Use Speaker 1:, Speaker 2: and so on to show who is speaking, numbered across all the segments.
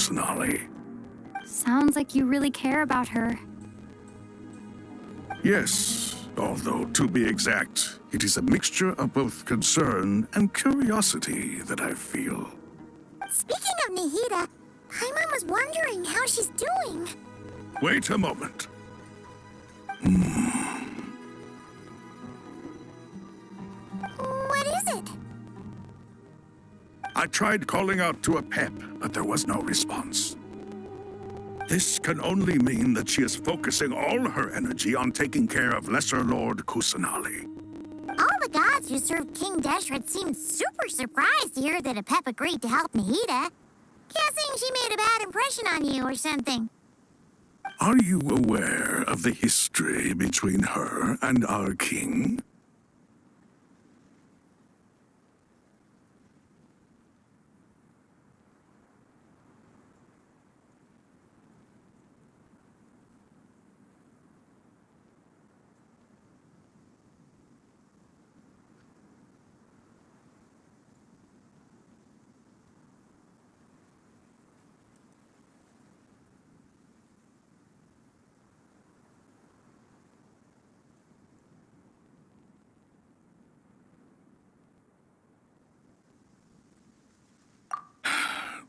Speaker 1: Kusanali.
Speaker 2: Sounds like you really care about her.
Speaker 1: Yes, although to be exact, it is a mixture of both concern and curiosity that I feel.
Speaker 3: Speaking of Nihida, Paimon was wondering how she's doing.
Speaker 1: Wait a moment.
Speaker 3: What is it?
Speaker 1: I tried calling out to a pep, but there was no response. This can only mean that she is focusing all her energy on taking care of Lesser Lord Kusanali.
Speaker 3: All the gods who served King Deshret seemed super surprised to hear that a pep agreed to help Nihida. Guessing she made a bad impression on you or something.
Speaker 1: Are you aware of the history between her and our king?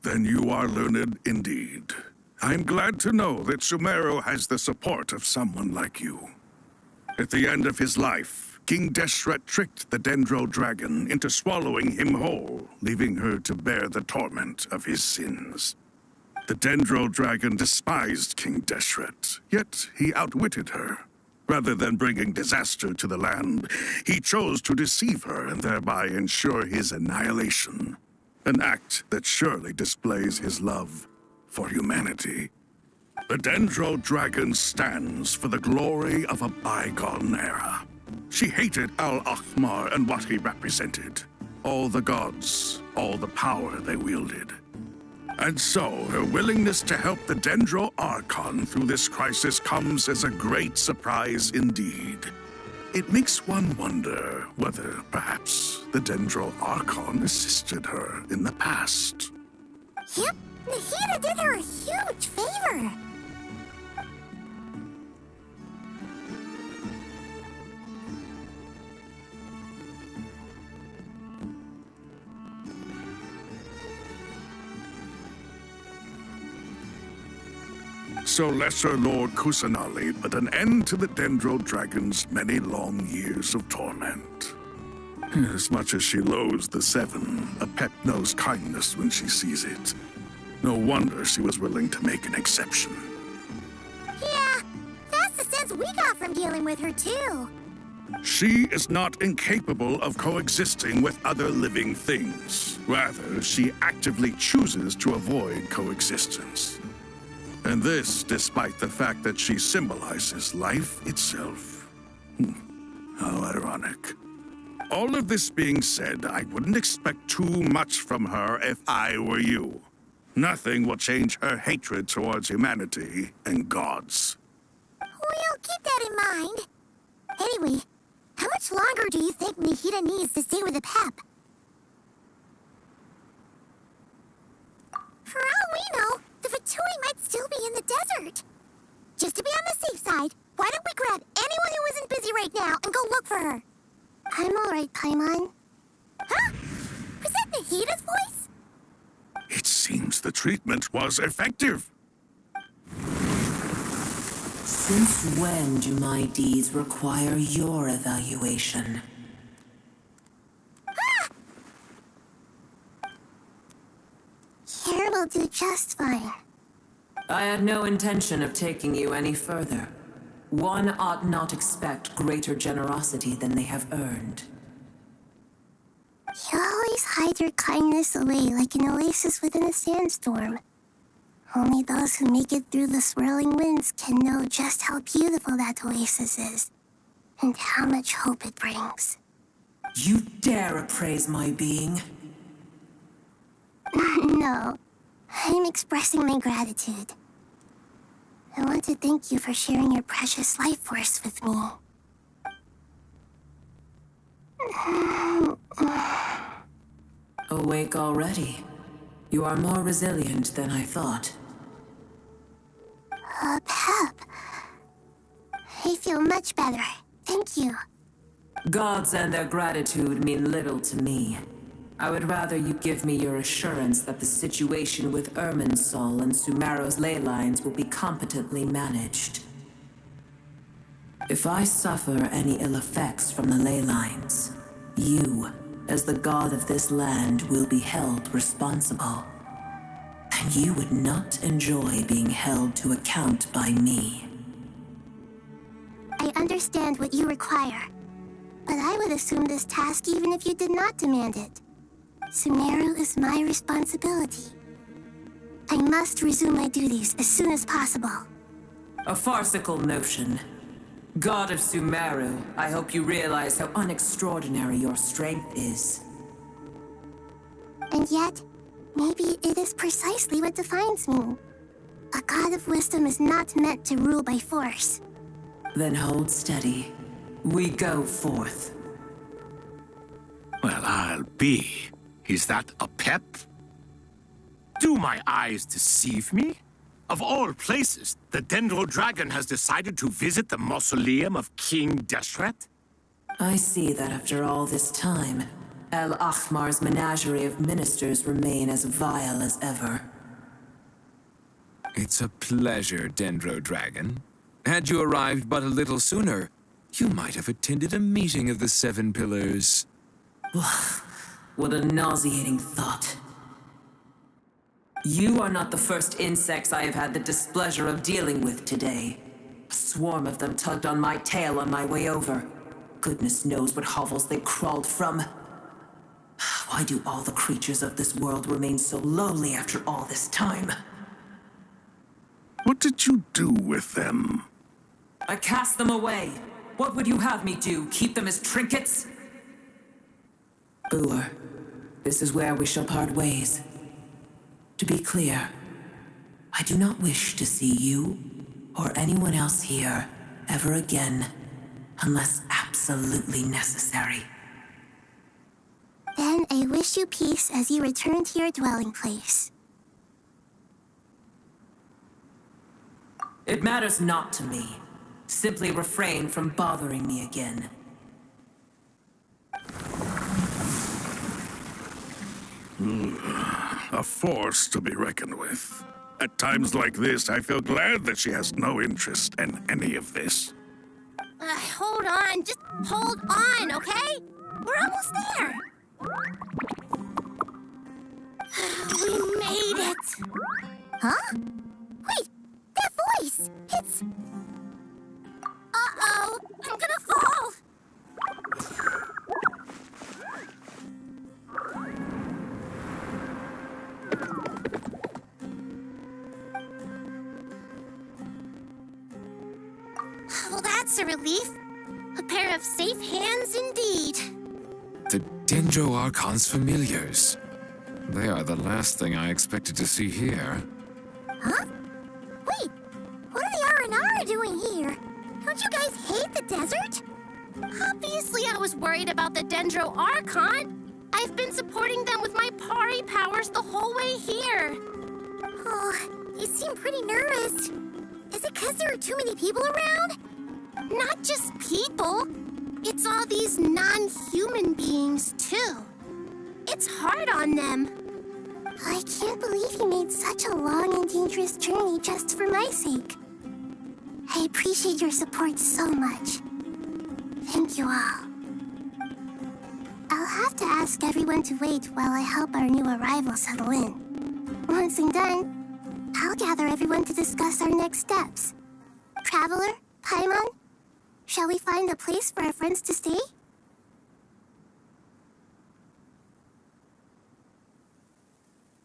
Speaker 1: Then you are learned indeed. I'm glad to know that Sumeru has the support of someone like you. At the end of his life, King Deshret tricked the Dendro Dragon into swallowing him whole, leaving her to bear the torment of his sins. The Dendro Dragon despised King Deshret, yet he outwitted her. Rather than bringing disaster to the land, he chose to deceive her and thereby ensure his annihilation. An act that surely displays his love for humanity. The Dendro Dragon stands for the glory of a bygone era. She hated Al-Akhmar and what he represented. All the gods, all the power they wielded. And so, her willingness to help the Dendro Archon through this crisis comes as a great surprise indeed. It makes one wonder whether, perhaps, the Dendro Archon assisted her in the past.
Speaker 3: Yep, Nihida did her a huge favor.
Speaker 1: So Lesser Lord Kusanali put an end to the Dendro Dragon's many long years of torment. As much as she loathes the Seven, a pet knows kindness when she sees it. No wonder she was willing to make an exception.
Speaker 3: Yeah, that's the sense we got from dealing with her, too.
Speaker 1: She is not incapable of coexisting with other living things. Rather, she actively chooses to avoid coexistence. And this, despite the fact that she symbolizes life itself. How ironic. All of this being said, I wouldn't expect too much from her if I were you. Nothing will change her hatred towards humanity and gods.
Speaker 3: We'll keep that in mind. Anyway, how much longer do you think Nihida needs to stay with the pep? For all we know, the Fatui might still be in the desert. Just to be on the safe side, why don't we grab anyone who isn't busy right now and go look for her? I'm alright, Paimon. Huh? Was that Nahida's voice?
Speaker 1: It seems the treatment was effective.
Speaker 4: Since when do my deeds require your evaluation?
Speaker 3: Here will do just fine.
Speaker 4: I had no intention of taking you any further. One ought not expect greater generosity than they have earned.
Speaker 3: You always hide your kindness away like an oasis within a sandstorm. Only those who make it through the swirling winds can know just how beautiful that oasis is, and how much hope it brings.
Speaker 4: You dare appraise my being?
Speaker 3: No, I'm expressing my gratitude. I want to thank you for sharing your precious life force with me.
Speaker 4: Awake already? You are more resilient than I thought.
Speaker 3: Pep. I feel much better. Thank you.
Speaker 4: Gods and their gratitude mean little to me. I would rather you give me your assurance that the situation with Irminsul and Sumero's ley lines will be competently managed. If I suffer any ill effects from the ley lines, you, as the god of this land, will be held responsible. And you would not enjoy being held to account by me.
Speaker 3: I understand what you require, but I would assume this task even if you did not demand it. Sumeru is my responsibility. I must resume my duties as soon as possible.
Speaker 4: A farcical notion. God of Sumeru, I hope you realize how unextraordinary your strength is.
Speaker 3: And yet, maybe it is precisely what defines me. A god of wisdom is not meant to rule by force.
Speaker 4: Then hold steady. We go forth.
Speaker 5: Well, I'll be. Is that a pep? Do my eyes deceive me? Of all places, the Dendro Dragon has decided to visit the mausoleum of King Deshret?
Speaker 4: I see that after all this time, El Ahmar's menagerie of ministers remain as vile as ever.
Speaker 6: It's a pleasure, Dendro Dragon. Had you arrived but a little sooner, you might have attended a meeting of the Seven Pillars.
Speaker 4: What a nauseating thought. You are not the first insects I have had the displeasure of dealing with today. A swarm of them tugged on my tail on my way over. Goodness knows what hovels they crawled from. Why do all the creatures of this world remain so lowly after all this time?
Speaker 1: What did you do with them?
Speaker 4: I cast them away. What would you have me do? Keep them as trinkets? Boer, this is where we shall part ways. To be clear, I do not wish to see you or anyone else here ever again, unless absolutely necessary.
Speaker 3: Then I wish you peace as you return to your dwelling place.
Speaker 4: It matters not to me. Simply refrain from bothering me again.
Speaker 1: A force to be reckoned with. At times like this, I feel glad that she has no interest in any of this.
Speaker 3: Hold on, just hold on, okay? We're almost there. We made it. Huh? Wait, that voice. It's... Uh-oh, I'm gonna fall. Well, that's a relief. A pair of safe hands indeed.
Speaker 6: The Dendro Archon's familiars. They are the last thing I expected to see here.
Speaker 3: Huh? Wait, what are the R&R doing here? Don't you guys hate the desert? Obviously, I was worried about the Dendro Archon. I've been supporting them with my Pari powers the whole way here. Oh, you seem pretty nervous. Is it because there are too many people around? Not just people. It's all these non-human beings, too. It's hard on them. I can't believe you made such a long and dangerous journey just for my sake. I appreciate your support so much. Thank you all. I'll have to ask everyone to wait while I help our new arrival settle in. Once I'm done, I'll gather everyone to discuss our next steps. Traveler, Paimon, shall we find a place for our friends to stay?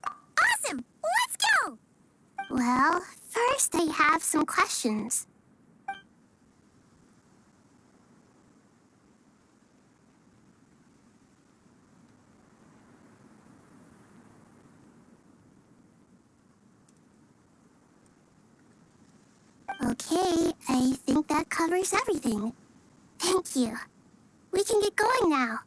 Speaker 3: Awesome! Let's go! Well, first I have some questions. Okay, I think that covers everything. Thank you. We can get going now.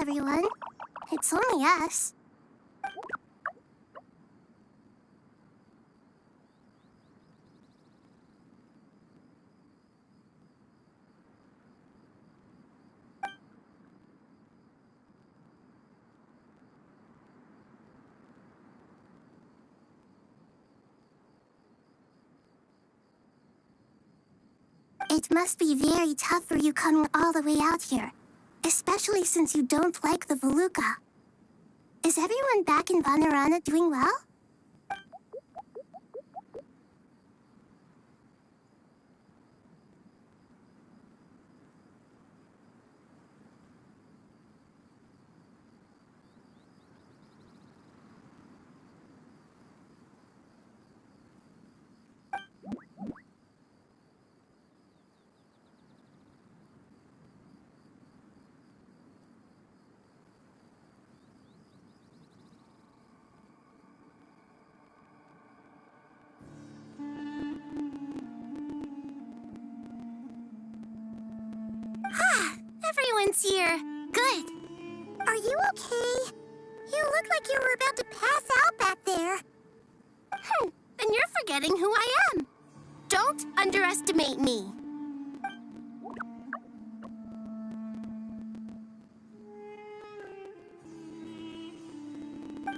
Speaker 3: everyone. It's only us. It must be very tough for you coming all the way out here, especially since you don't like the Voluka. Is everyone back in Vanarana doing well? Everyone's here. Good. Are you okay? You look like you were about to pass out back there. Then you're forgetting who I am. Don't underestimate me.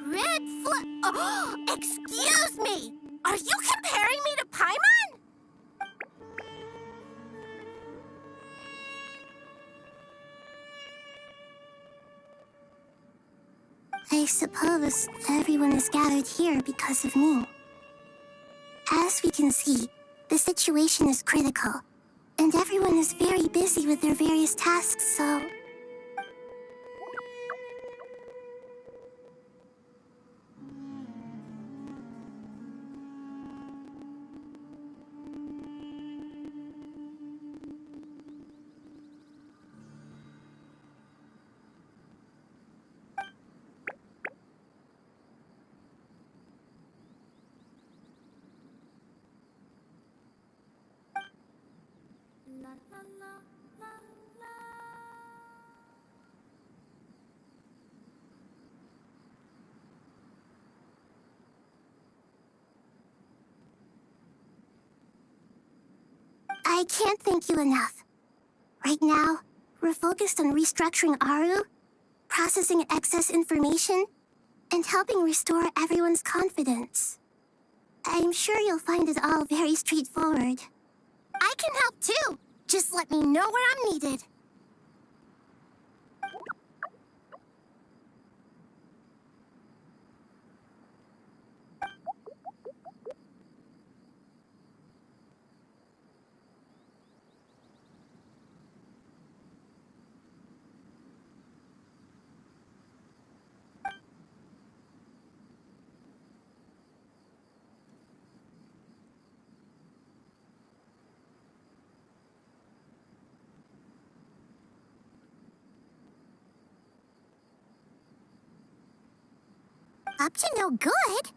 Speaker 3: Red Flag. Oh, excuse me. Are you comparing me to Paimon? I suppose everyone is gathered here because of me. As we can see, the situation is critical, and everyone is very busy with their various tasks, so... I can't thank you enough. Right now, we're focused on restructuring Aru, processing excess information, and helping restore everyone's confidence. I'm sure you'll find it all very straightforward. I can help too. Just let me know where I'm needed. Up to no good?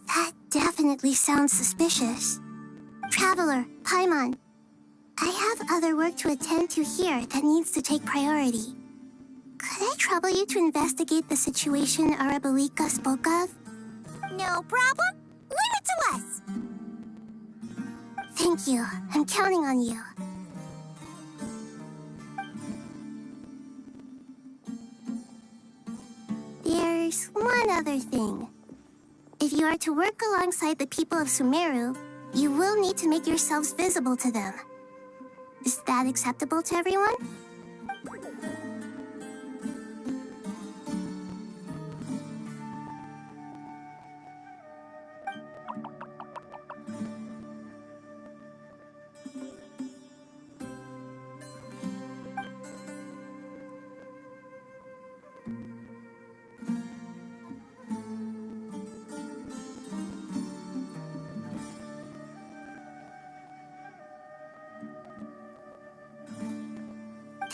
Speaker 3: That definitely sounds suspicious. Traveler, Paimon, I have other work to attend to here that needs to take priority. Could I trouble you to investigate the situation Arabalika spoke of? No problem. Leave it to us. Thank you. I'm counting on you. There's one other thing. If you are to work alongside the people of Sumeru, you will need to make yourselves visible to them. Is that acceptable to everyone?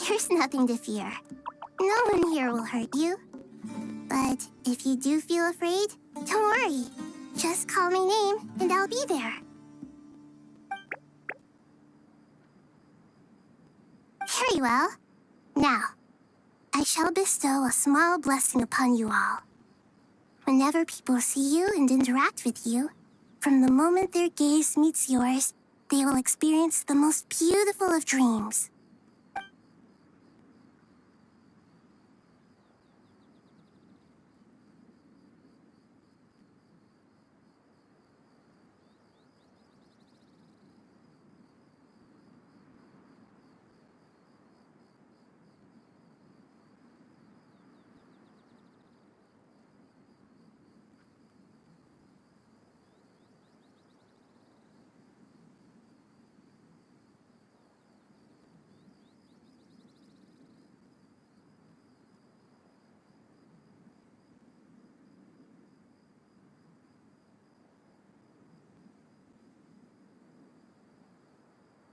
Speaker 3: There's nothing to fear. No one here will hurt you. But if you do feel afraid, don't worry. Just call my name and I'll be there. Very well. Now, I shall bestow a small blessing upon you all. Whenever people see you and interact with you, from the moment their gaze meets yours, they will experience the most beautiful of dreams.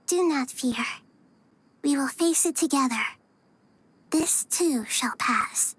Speaker 3: Do not fear. We will face it together. This too shall pass.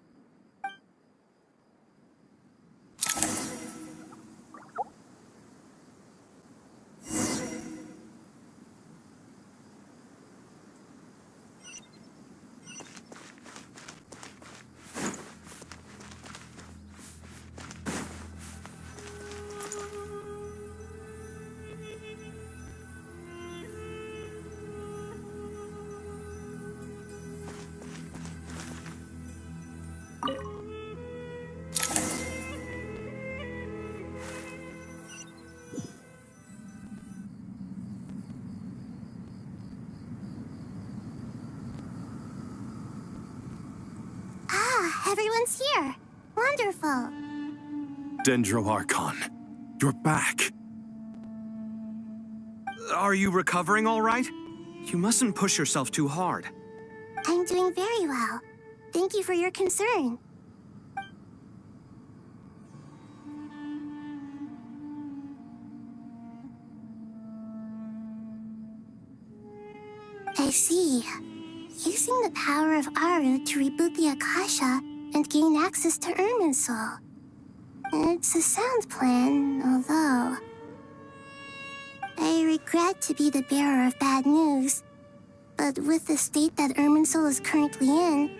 Speaker 3: Everyone's here. Wonderful.
Speaker 7: Dendro Archon, you're back. Are you recovering all right? You mustn't push yourself too hard.
Speaker 3: I'm doing very well. Thank you for your concern. I see. Using the power of Aru to reboot the Akasha and gain access to Irminsul. It's a sound plan, although... I regret to be the bearer of bad news, but with the state that Irminsul is currently in,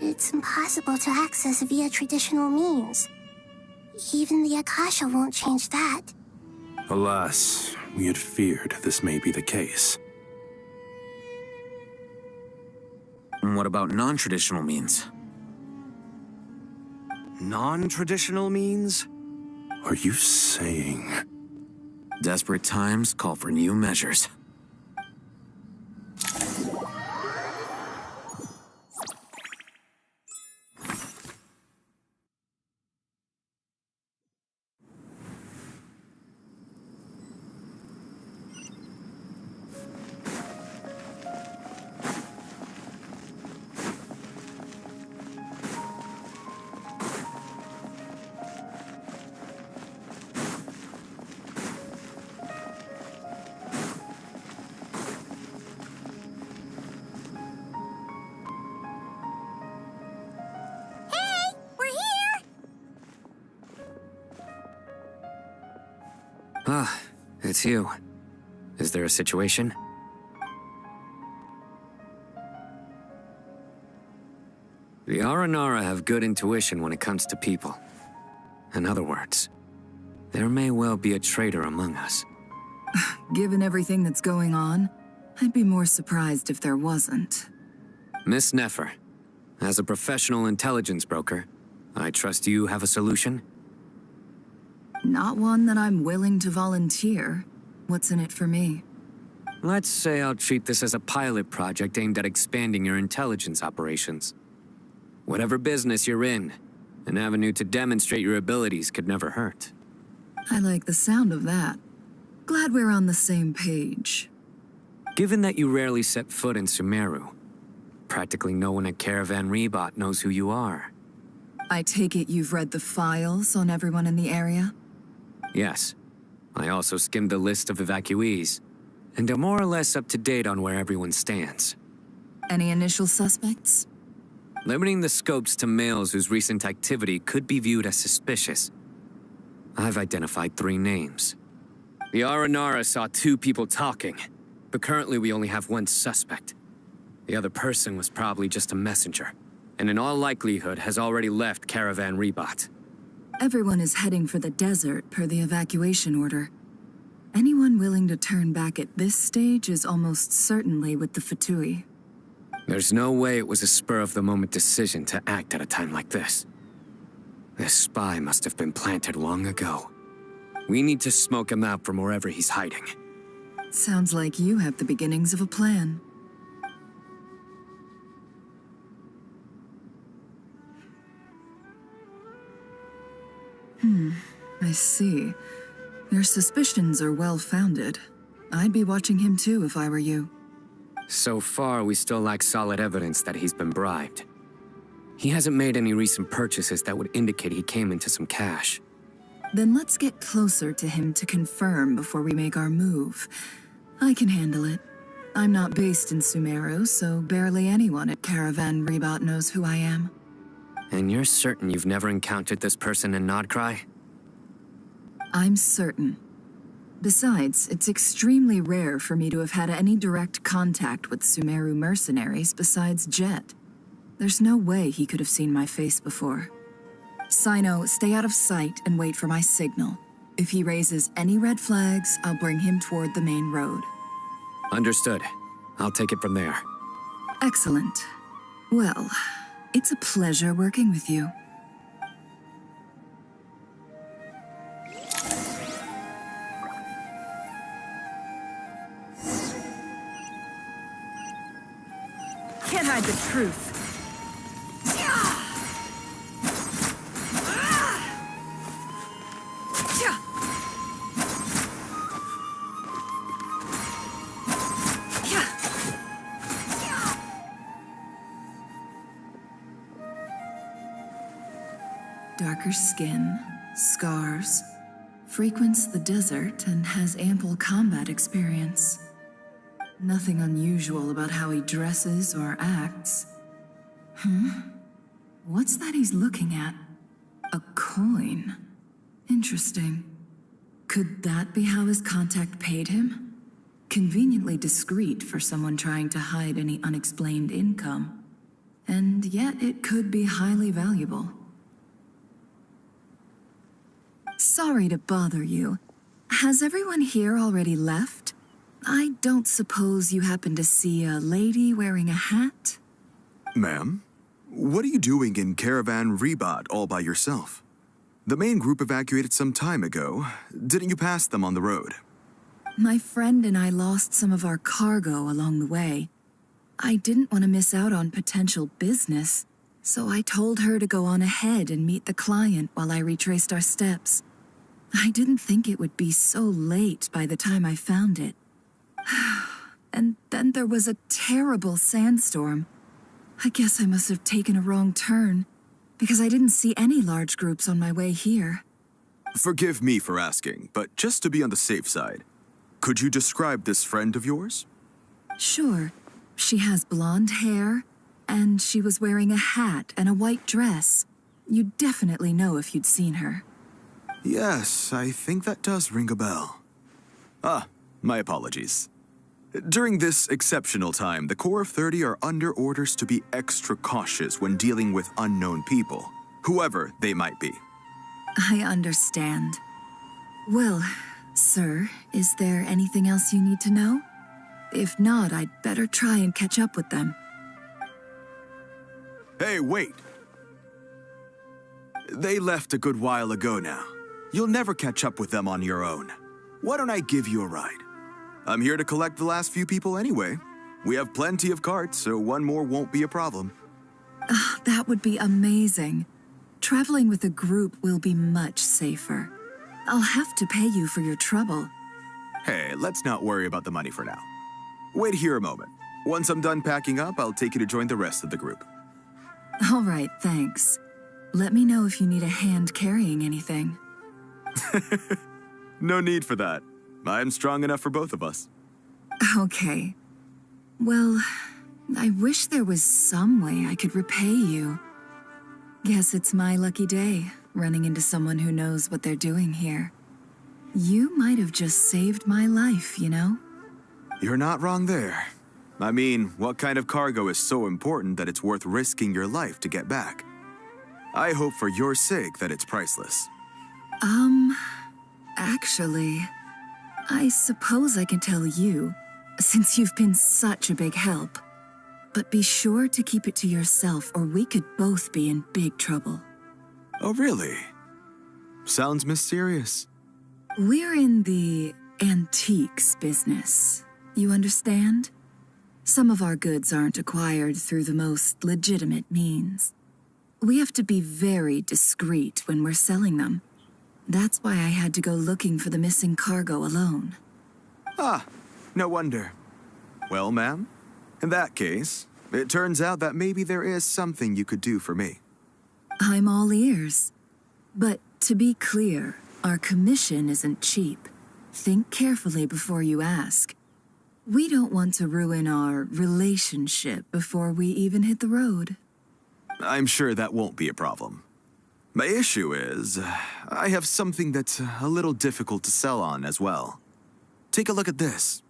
Speaker 3: it's impossible to access via traditional means. Even the Akasha won't change that.
Speaker 7: Alas, we had feared this may be the case.
Speaker 8: What about non-traditional means?
Speaker 7: Non-traditional means? Are you saying...
Speaker 8: Desperate times call for new measures. Ah, it's you. Is there a situation? The Aranara have good intuition when it comes to people. In other words, there may well be a traitor among us.
Speaker 9: Given everything that's going on, I'd be more surprised if there wasn't.
Speaker 8: Miss Nefer, as a professional intelligence broker, I trust you have a solution?
Speaker 9: Not one that I'm willing to volunteer. What's in it for me?
Speaker 8: Let's say I'll treat this as a pilot project aimed at expanding your intelligence operations. Whatever business you're in, an avenue to demonstrate your abilities could never hurt.
Speaker 9: I like the sound of that. Glad we're on the same page.
Speaker 8: Given that you rarely set foot in Sumeru, practically no one at Caravan Rebot knows who you are.
Speaker 9: I take it you've read the files on everyone in the area?
Speaker 8: Yes. I also skimmed the list of evacuees, and am more or less up to date on where everyone stands.
Speaker 9: Any initial suspects?
Speaker 8: Limiting the scopes to males whose recent activity could be viewed as suspicious. I've identified 3 names. The Aranara saw 2 people talking, but currently we only have 1 suspect. The other person was probably just a messenger, and in all likelihood has already left Caravan Rebot.
Speaker 9: Everyone is heading for the desert per the evacuation order. Anyone willing to turn back at this stage is almost certainly with the Fatui.
Speaker 8: There's no way it was a spur-of-the-moment decision to act at a time like this. This spy must have been planted long ago. We need to smoke him out from wherever he's hiding.
Speaker 9: Sounds like you have the beginnings of a plan. I see. Your suspicions are well-founded. I'd be watching him too if I were you.
Speaker 8: So far, we still lack solid evidence that he's been bribed. He hasn't made any recent purchases that would indicate he came into some cash.
Speaker 9: Then let's get closer to him to confirm before we make our move. I can handle it. I'm not based in Sumeru, so barely anyone at Caravan Rebot knows who I am.
Speaker 8: And you're certain you've never encountered this person in Nodcry?
Speaker 9: I'm certain. Besides, it's extremely rare for me to have had any direct contact with Sumeru mercenaries besides Jet. There's no way he could have seen my face before. Sino, stay out of sight and wait for my signal. If he raises any red flags, I'll bring him toward the main road.
Speaker 8: Understood. I'll take it from there.
Speaker 9: Excellent. Well, it's a pleasure working with you.
Speaker 10: Can't hide the truth.
Speaker 9: Darker skin, scars, frequents the desert and has ample combat experience. Nothing unusual about how he dresses or acts. What's that he's looking at? A coin. Interesting. Could that be how his contact paid him? Conveniently discreet for someone trying to hide any unexplained income. And yet it could be highly valuable. Sorry to bother you. Has everyone here already left? I don't suppose you happen to see a lady wearing a hat?
Speaker 11: Ma'am, what are you doing in Caravan Rebot all by yourself? The main group evacuated some time ago. Didn't you pass them on the road?
Speaker 9: My friend and I lost some of our cargo along the way. I didn't want to miss out on potential business, so I told her to go on ahead and meet the client while I retraced our steps. I didn't think it would be so late by the time I found it. And then there was a terrible sandstorm. I guess I must have taken a wrong turn, because I didn't see any large groups on my way here.
Speaker 11: Forgive me for asking, but just to be on the safe side, could you describe this friend of yours?
Speaker 9: Sure. She has blonde hair, and she was wearing a hat and a white dress. You'd definitely know if you'd seen her.
Speaker 11: Yes, I think that does ring a bell. Ah, my apologies. During this exceptional time, the Core of 30 are under orders to be extra cautious when dealing with unknown people, whoever they might be.
Speaker 9: I understand. Well, sir, is there anything else you need to know? If not, I'd better try and catch up with them.
Speaker 11: Hey, wait! They left a good while ago now. You'll never catch up with them on your own. Why don't I give you a ride? I'm here to collect the last few people anyway. We have plenty of carts, so one more won't be a problem.
Speaker 9: That would be amazing. Traveling with a group will be much safer. I'll have to pay you for your trouble.
Speaker 11: Hey, let's not worry about the money for now. Wait here a moment. Once I'm done packing up, I'll take you to join the rest of the group.
Speaker 9: All right, thanks. Let me know if you need a hand carrying anything.
Speaker 11: No need for that. I'm strong enough for both of us.
Speaker 9: Okay. Well, I wish there was some way I could repay you. Guess it's my lucky day, running into someone who knows what they're doing here. You might have just saved my life, you know?
Speaker 11: You're not wrong there. I mean, what kind of cargo is so important that it's worth risking your life to get back? I hope for your sake that it's priceless.
Speaker 9: Actually, I suppose I can tell you, since you've been such a big help. But be sure to keep it to yourself, or we could both be in big trouble.
Speaker 11: Oh, really? Sounds mysterious.
Speaker 9: We're in the antiques business. You understand? Some of our goods aren't acquired through the most legitimate means. We have to be very discreet when we're selling them. That's why I had to go looking for the missing cargo alone.
Speaker 11: Ah, no wonder. Well, ma'am, in that case, it turns out that maybe there is something you could do for me.
Speaker 9: I'm all ears. But to be clear, our commission isn't cheap. Think carefully before you ask. We don't want to ruin our relationship before we even hit the road.
Speaker 11: I'm sure that won't be a problem. My issue is, I have something that's a little difficult to sell on as well. Take a look at this.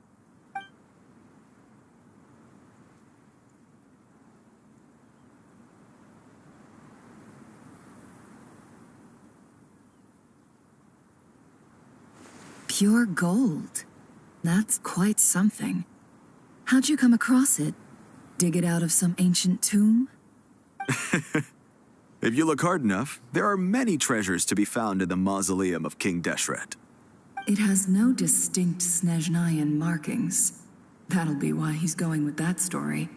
Speaker 9: Pure gold. That's quite something. How'd you come across it? Dig it out of some ancient tomb?
Speaker 11: If you look hard enough, there are many treasures to be found in the mausoleum of King Deshret.
Speaker 9: It has no distinct Snezhnayan markings. That'll be why he's going with that story.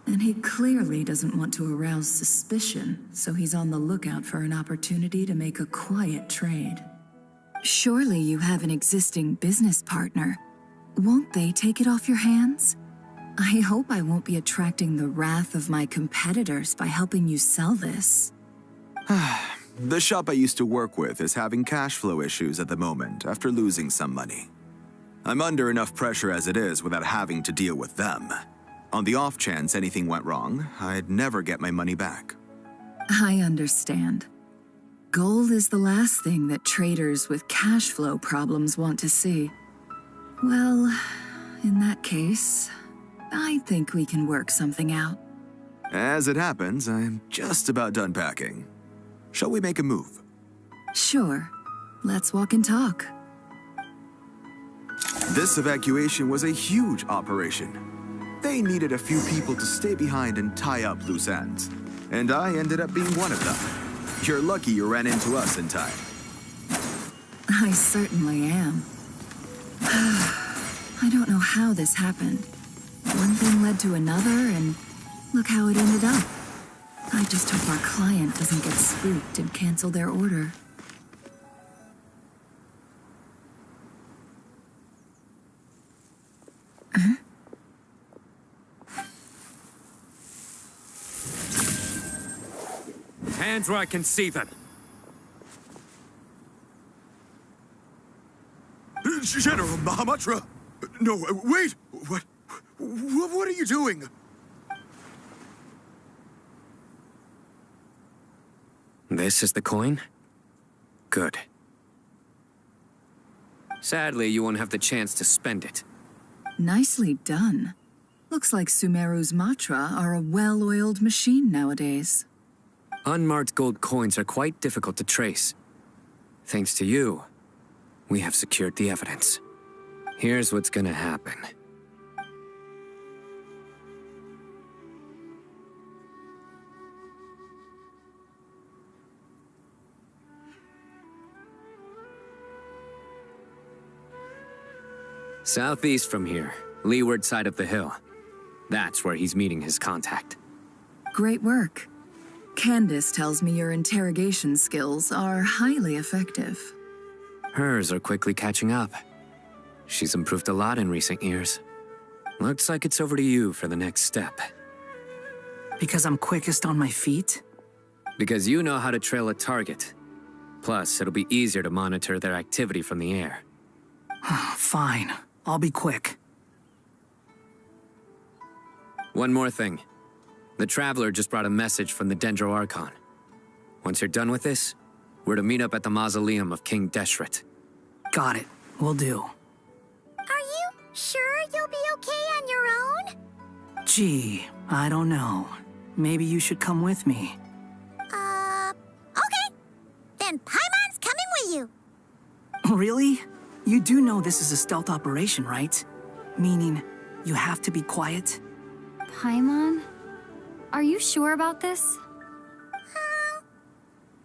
Speaker 9: And he clearly doesn't want to arouse suspicion, so he's on the lookout for an opportunity to make a quiet trade. Surely you have an existing business partner. Won't they take it off your hands? I hope I won't be attracting the wrath of my competitors by helping you sell this.
Speaker 11: The shop I used to work with is having cash flow issues at the moment after losing some money. I'm under enough pressure as it is without having to deal with them. On the off chance anything went wrong, I'd never get my money back.
Speaker 9: I understand. Gold is the last thing that traders with cash flow problems want to see. Well, in that case, I think we can work something out.
Speaker 11: As it happens, I'm just about done packing. Shall we make a move?
Speaker 9: Sure. Let's walk and talk.
Speaker 11: This evacuation was a huge operation. They needed a few people to stay behind and tie up loose ends. And I ended up being one of them. You're lucky you ran into us in time.
Speaker 9: I certainly am. I don't know how this happened. One thing led to another, and look how it ended up. I just hope our client doesn't get spooked and cancel their order. Huh?
Speaker 8: Hands where I can see them.
Speaker 11: General Mahamatra! No, wait! What are you doing?
Speaker 8: This is the coin? Good. Sadly, you won't have the chance to spend it.
Speaker 9: Nicely done. Looks like Sumeru's Matra are a well-oiled machine nowadays.
Speaker 8: Unmarked gold coins are quite difficult to trace. Thanks to you, we have secured the evidence. Here's what's gonna happen. Southeast from here, leeward side of the hill. That's where he's meeting his contact.
Speaker 9: Great work. Candace tells me your interrogation skills are highly effective.
Speaker 8: Hers are quickly catching up. She's improved a lot in recent years. Looks like it's over to you for the next step.
Speaker 10: Because I'm quickest on my feet?
Speaker 8: Because you know how to trail a target. Plus, it'll be easier to monitor their activity from the air.
Speaker 10: Fine. I'll be quick.
Speaker 8: One more thing. The Traveler just brought a message from the Dendro Archon. Once you're done with this, we're to meet up at the mausoleum of King Deshret.
Speaker 10: Got it. Will do.
Speaker 3: Are you sure you'll be okay on your own?
Speaker 10: Gee, I don't know. Maybe you should come with me.
Speaker 3: Okay. Then Paimon's coming with you.
Speaker 10: Really? You do know this is a stealth operation, right? Meaning, you have to be quiet?
Speaker 2: Paimon? Are you sure about this?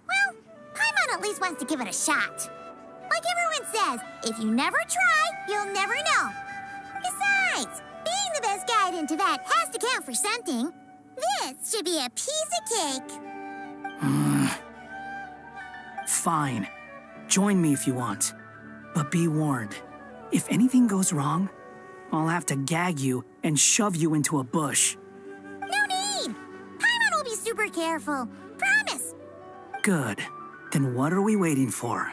Speaker 3: Well, Paimon at least wants to give it a shot. Like everyone says, if you never try, you'll never know. Besides, being the best guide into that has to count for something. This should be a piece of cake.
Speaker 10: Fine. Join me if you want. But be warned, if anything goes wrong, I'll have to gag you and shove you into a bush.
Speaker 3: No need! Paimon will be super careful. Promise!
Speaker 10: Good. Then what are we waiting for?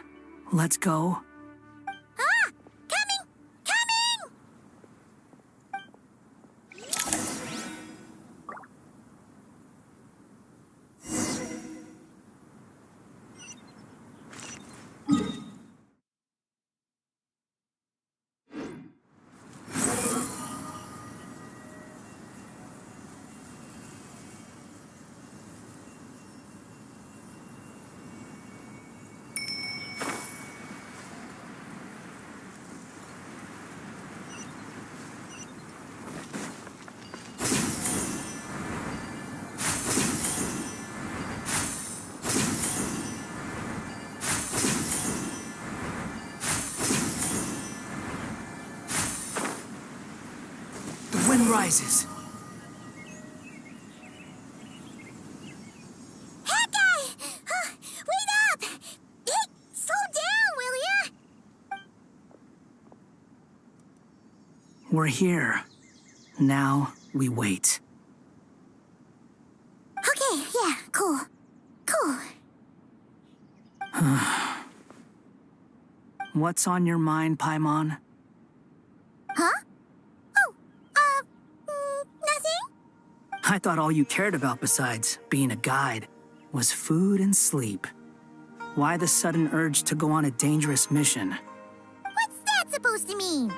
Speaker 10: Let's go.
Speaker 3: Ah! Coming! Coming!
Speaker 10: The wind rises.
Speaker 3: That guy! Wait up! Hey, slow down, will ya?
Speaker 10: We're here. Now we wait.
Speaker 3: Okay, yeah, cool. Cool.
Speaker 10: What's on your mind, Paimon?
Speaker 3: Huh? Oh, nothing?
Speaker 10: I thought all you cared about besides being a guide was food and sleep. Why the sudden urge to go on a dangerous mission?
Speaker 3: What's that supposed to mean?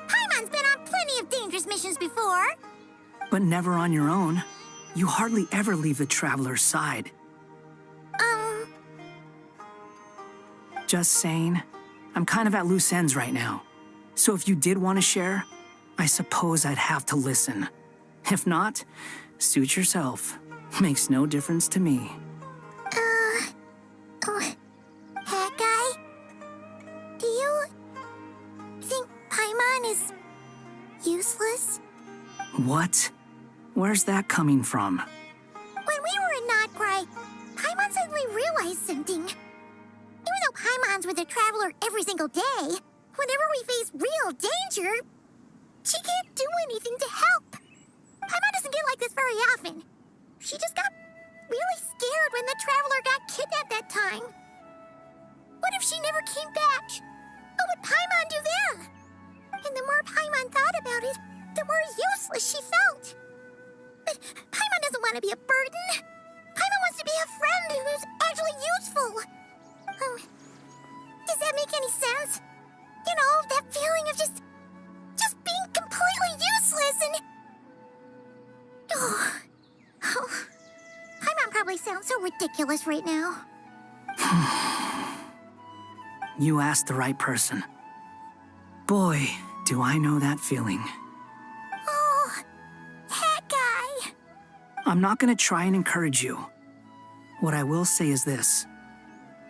Speaker 3: Paimon's been on plenty of dangerous missions before.
Speaker 10: But never on your own. You hardly ever leave the Traveler's side. Just saying, I'm kind of at loose ends right now. So if you did want to share, I suppose I'd have to listen. If not, suit yourself. Makes no difference to me.
Speaker 3: Hat guy? Do you think Paimon is useless?
Speaker 10: What? Where's that coming from?
Speaker 3: When we were in Notcry, Paimon suddenly realized something. Even though Paimon's with the Traveler every single day, whenever we face real danger, she can't do anything to help. Paimon doesn't get like this very often. She just got really scared when the Traveler got kidnapped that time. What if she never came back? What would Paimon do then? And the more Paimon thought about it, the more useless she felt. But Paimon doesn't want to be a burden. Paimon wants to be a friend who's actually useful. Does that make any sense? You know, that feeling of just being completely useless and... Oh. Paimon probably sounds so ridiculous right now.
Speaker 10: You asked the right person. Boy, do I know that feeling.
Speaker 3: Oh, that guy.
Speaker 10: I'm not gonna try and encourage you. What I will say is this.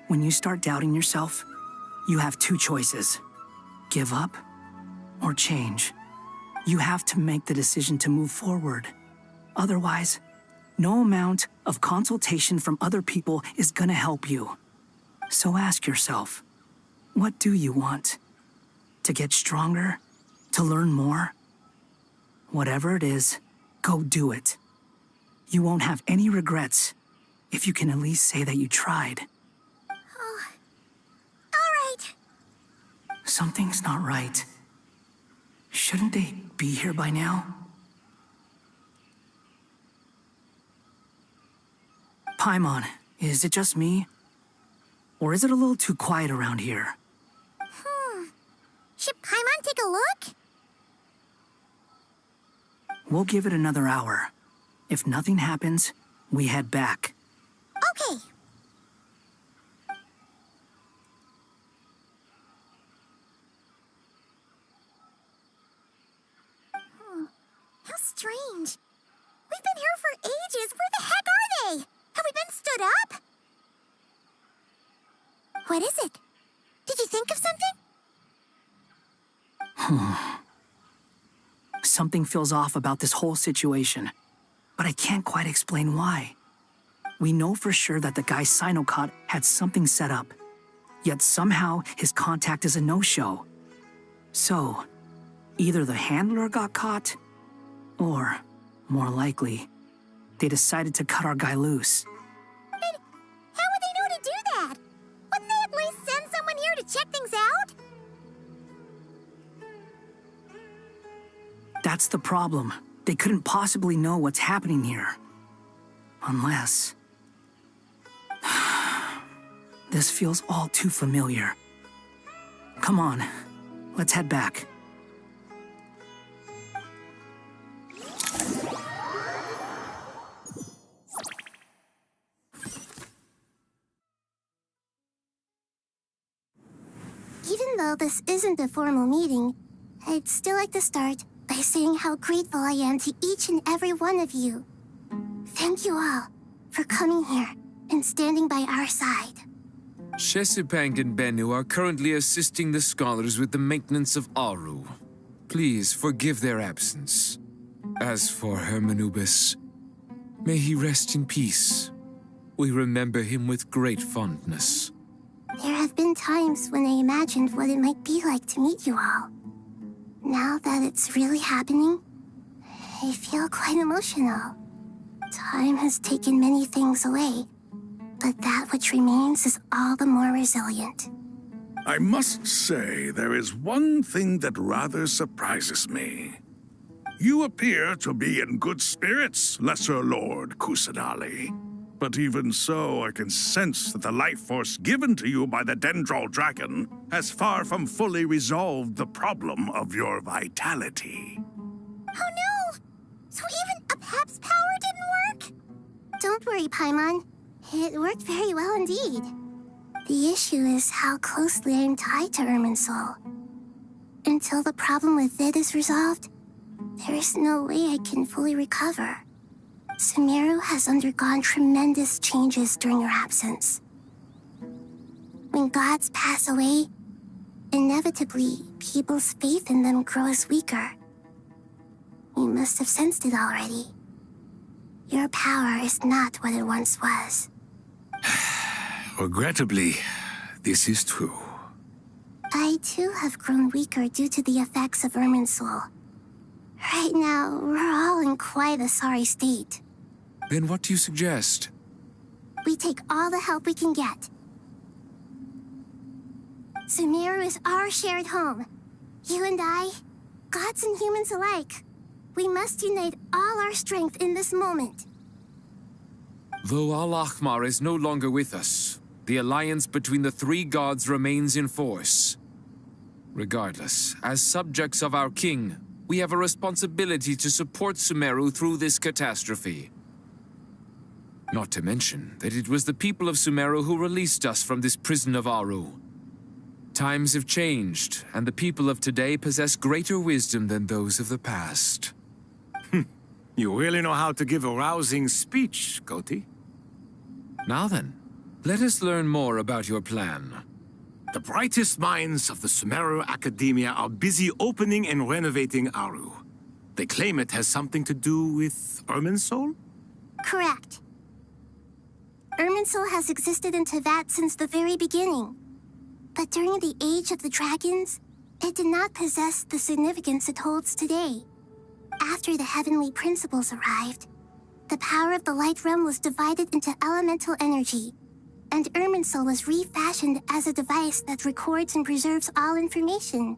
Speaker 10: When you start doubting yourself, you have two choices. Give up or change. You have to make the decision to move forward. Otherwise, no amount of consultation from other people is gonna help you. So ask yourself, what do you want? To get stronger? To learn more? Whatever it is, go do it. You won't have any regrets if you can at least say that you tried.
Speaker 3: All right.
Speaker 10: Something's not right. Shouldn't they be here by now? Paimon, is it just me? Or is it a little too quiet around here?
Speaker 3: Should Paimon take a look?
Speaker 10: We'll give it another hour. If nothing happens, we head back.
Speaker 3: Okay. How strange. We've been here for ages. Where the heck are they? Have we been stood up? What is it? Did you think of something?
Speaker 10: Something feels off about this whole situation, but I can't quite explain why. We know for sure that the guy Sinocot had something set up, yet somehow his contact is a no-show. So, either the handler got caught, or, more likely, they decided to cut our guy loose.
Speaker 3: And how would they know to do that? Wouldn't they at least send someone here to check things out?
Speaker 10: That's the problem. They couldn't possibly know what's happening here. Unless... This feels all too familiar. Come on, let's head back.
Speaker 3: Even though this isn't a formal meeting, I'd still like to start by saying how grateful I am to each and every one of you. Thank you all for coming here and standing by our side.
Speaker 6: Shesupang and Bennu are currently assisting the scholars with the maintenance of Aru. Please forgive their absence. As for Hermanubis, may he rest in peace. We remember him with great fondness.
Speaker 3: There have been times when I imagined what it might be like to meet you all. Now that it's really happening, I feel quite emotional. Time has taken many things away, but that which remains is all the more resilient.
Speaker 1: I must say, there is one thing that rather surprises me. You appear to be in good spirits, Lesser Lord Kusanali. But even so, I can sense that the life force given to you by the Dendral Dragon has far from fully resolved the problem of your vitality.
Speaker 3: Oh no! So even a Pep's power didn't work? Don't worry, Paimon. It worked very well indeed. The issue is how closely I'm tied to Irminsul. Until the problem with it is resolved, there is no way I can fully recover. Sumeru has undergone tremendous changes during your absence. When gods pass away, inevitably, people's faith in them grows weaker. You must have sensed it already. Your power is not what it once was.
Speaker 5: Regrettably, this is true.
Speaker 3: I too have grown weaker due to the effects of Irminsul. Right now, we're all in quite a sorry state.
Speaker 6: Then what do you suggest?
Speaker 3: We take all the help we can get. Sumeru is our shared home. You and I, gods and humans alike. We must unite all our strength in this moment.
Speaker 6: Though Al-Ahmar is no longer with us, the alliance between the three gods remains in force. Regardless, as subjects of our king, we have a responsibility to support Sumeru through this catastrophe. Not to mention that it was the people of Sumeru who released us from this prison of Aru. Times have changed, and the people of today possess greater wisdom than those of the past.
Speaker 5: You really know how to give a rousing speech, Koti.
Speaker 6: Now then, let us learn more about your plan.
Speaker 5: The brightest minds of the Sumeru Academia are busy opening and renovating Aru. They claim it has something to do with Irminsul?
Speaker 3: Correct. Irminsul has existed in Teyvat since the very beginning. But during the Age of the Dragons, it did not possess the significance it holds today. After the heavenly principles arrived, the power of the Light Realm was divided into elemental energy, and Irminsul was refashioned as a device that records and preserves all information.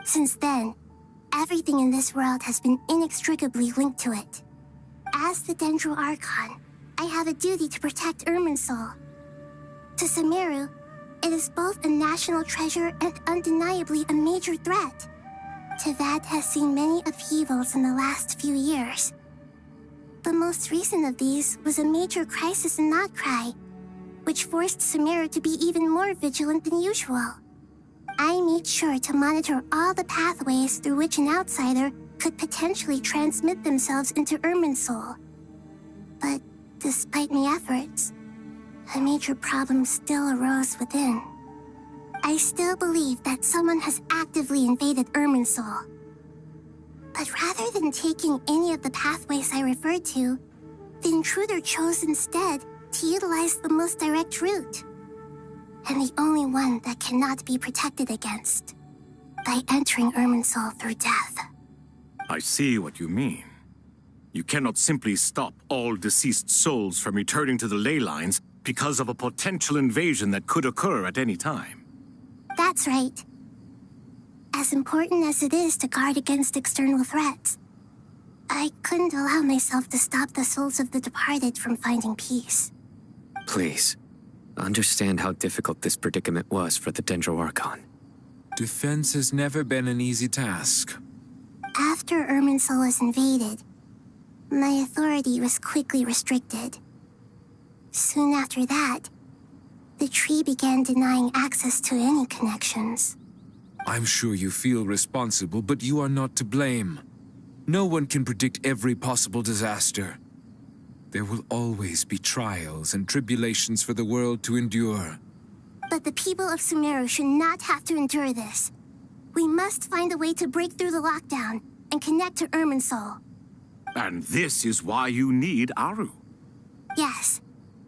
Speaker 3: Since then, everything in this world has been inextricably linked to it. As the Dendro Archon, I have a duty to protect Irminsul. To Sumeru, it is both a national treasure and undeniably a major threat. Teyvat has seen many upheavals in the last few years. The most recent of these was a major crisis in Notcry, which forced Sumeru to be even more vigilant than usual. I made sure to monitor all the pathways through which an outsider could potentially transmit themselves into Irminsul. But despite my efforts, a major problem still arose within. I still believe that someone has actively invaded Irminsul. But rather than taking any of the pathways I referred to, the intruder chose instead to utilize the most direct route, and the only one that cannot be protected against, by entering Irminsul through death.
Speaker 5: I see what you mean. You cannot simply stop all deceased souls from returning to the ley lines because of a potential invasion that could occur at any time.
Speaker 3: That's right. As important as it is to guard against external threats, I couldn't allow myself to stop the souls of the departed from finding peace.
Speaker 8: Please, understand how difficult this predicament was for the Dendro Archon.
Speaker 6: Defense has never been an easy task.
Speaker 3: After Irminsul was invaded, my authority was quickly restricted. Soon after that, the tree began denying access to any connections.
Speaker 6: I'm sure you feel responsible, but you are not to blame. No one can predict every possible disaster. There will always be trials and tribulations for the world to endure.
Speaker 3: But the people of Sumeru should not have to endure this. We must find a way to break through the lockdown and connect to Irminsul.
Speaker 5: And this is why you need Aru.
Speaker 3: Yes.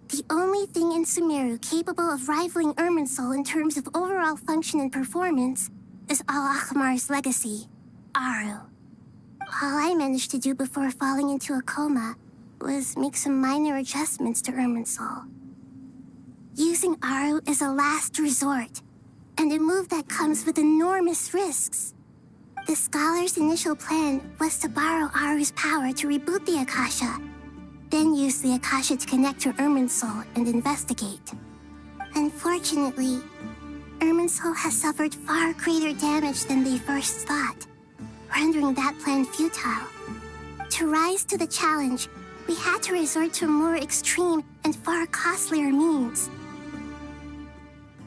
Speaker 3: The only thing in Sumeru capable of rivaling Irminsul in terms of overall function and performance is Al-Akhmar's legacy, Aru. All I managed to do before falling into a coma was make some minor adjustments to Irminsul. Using Aru is a last resort, and a move that comes with enormous risks. The scholar's initial plan was to borrow Aru's power to reboot the Akasha, then use the Akasha to connect to Irminsul and investigate. Unfortunately, Irminsul has suffered far greater damage than they first thought, rendering that plan futile. To rise to the challenge, we had to resort to more extreme and far costlier means.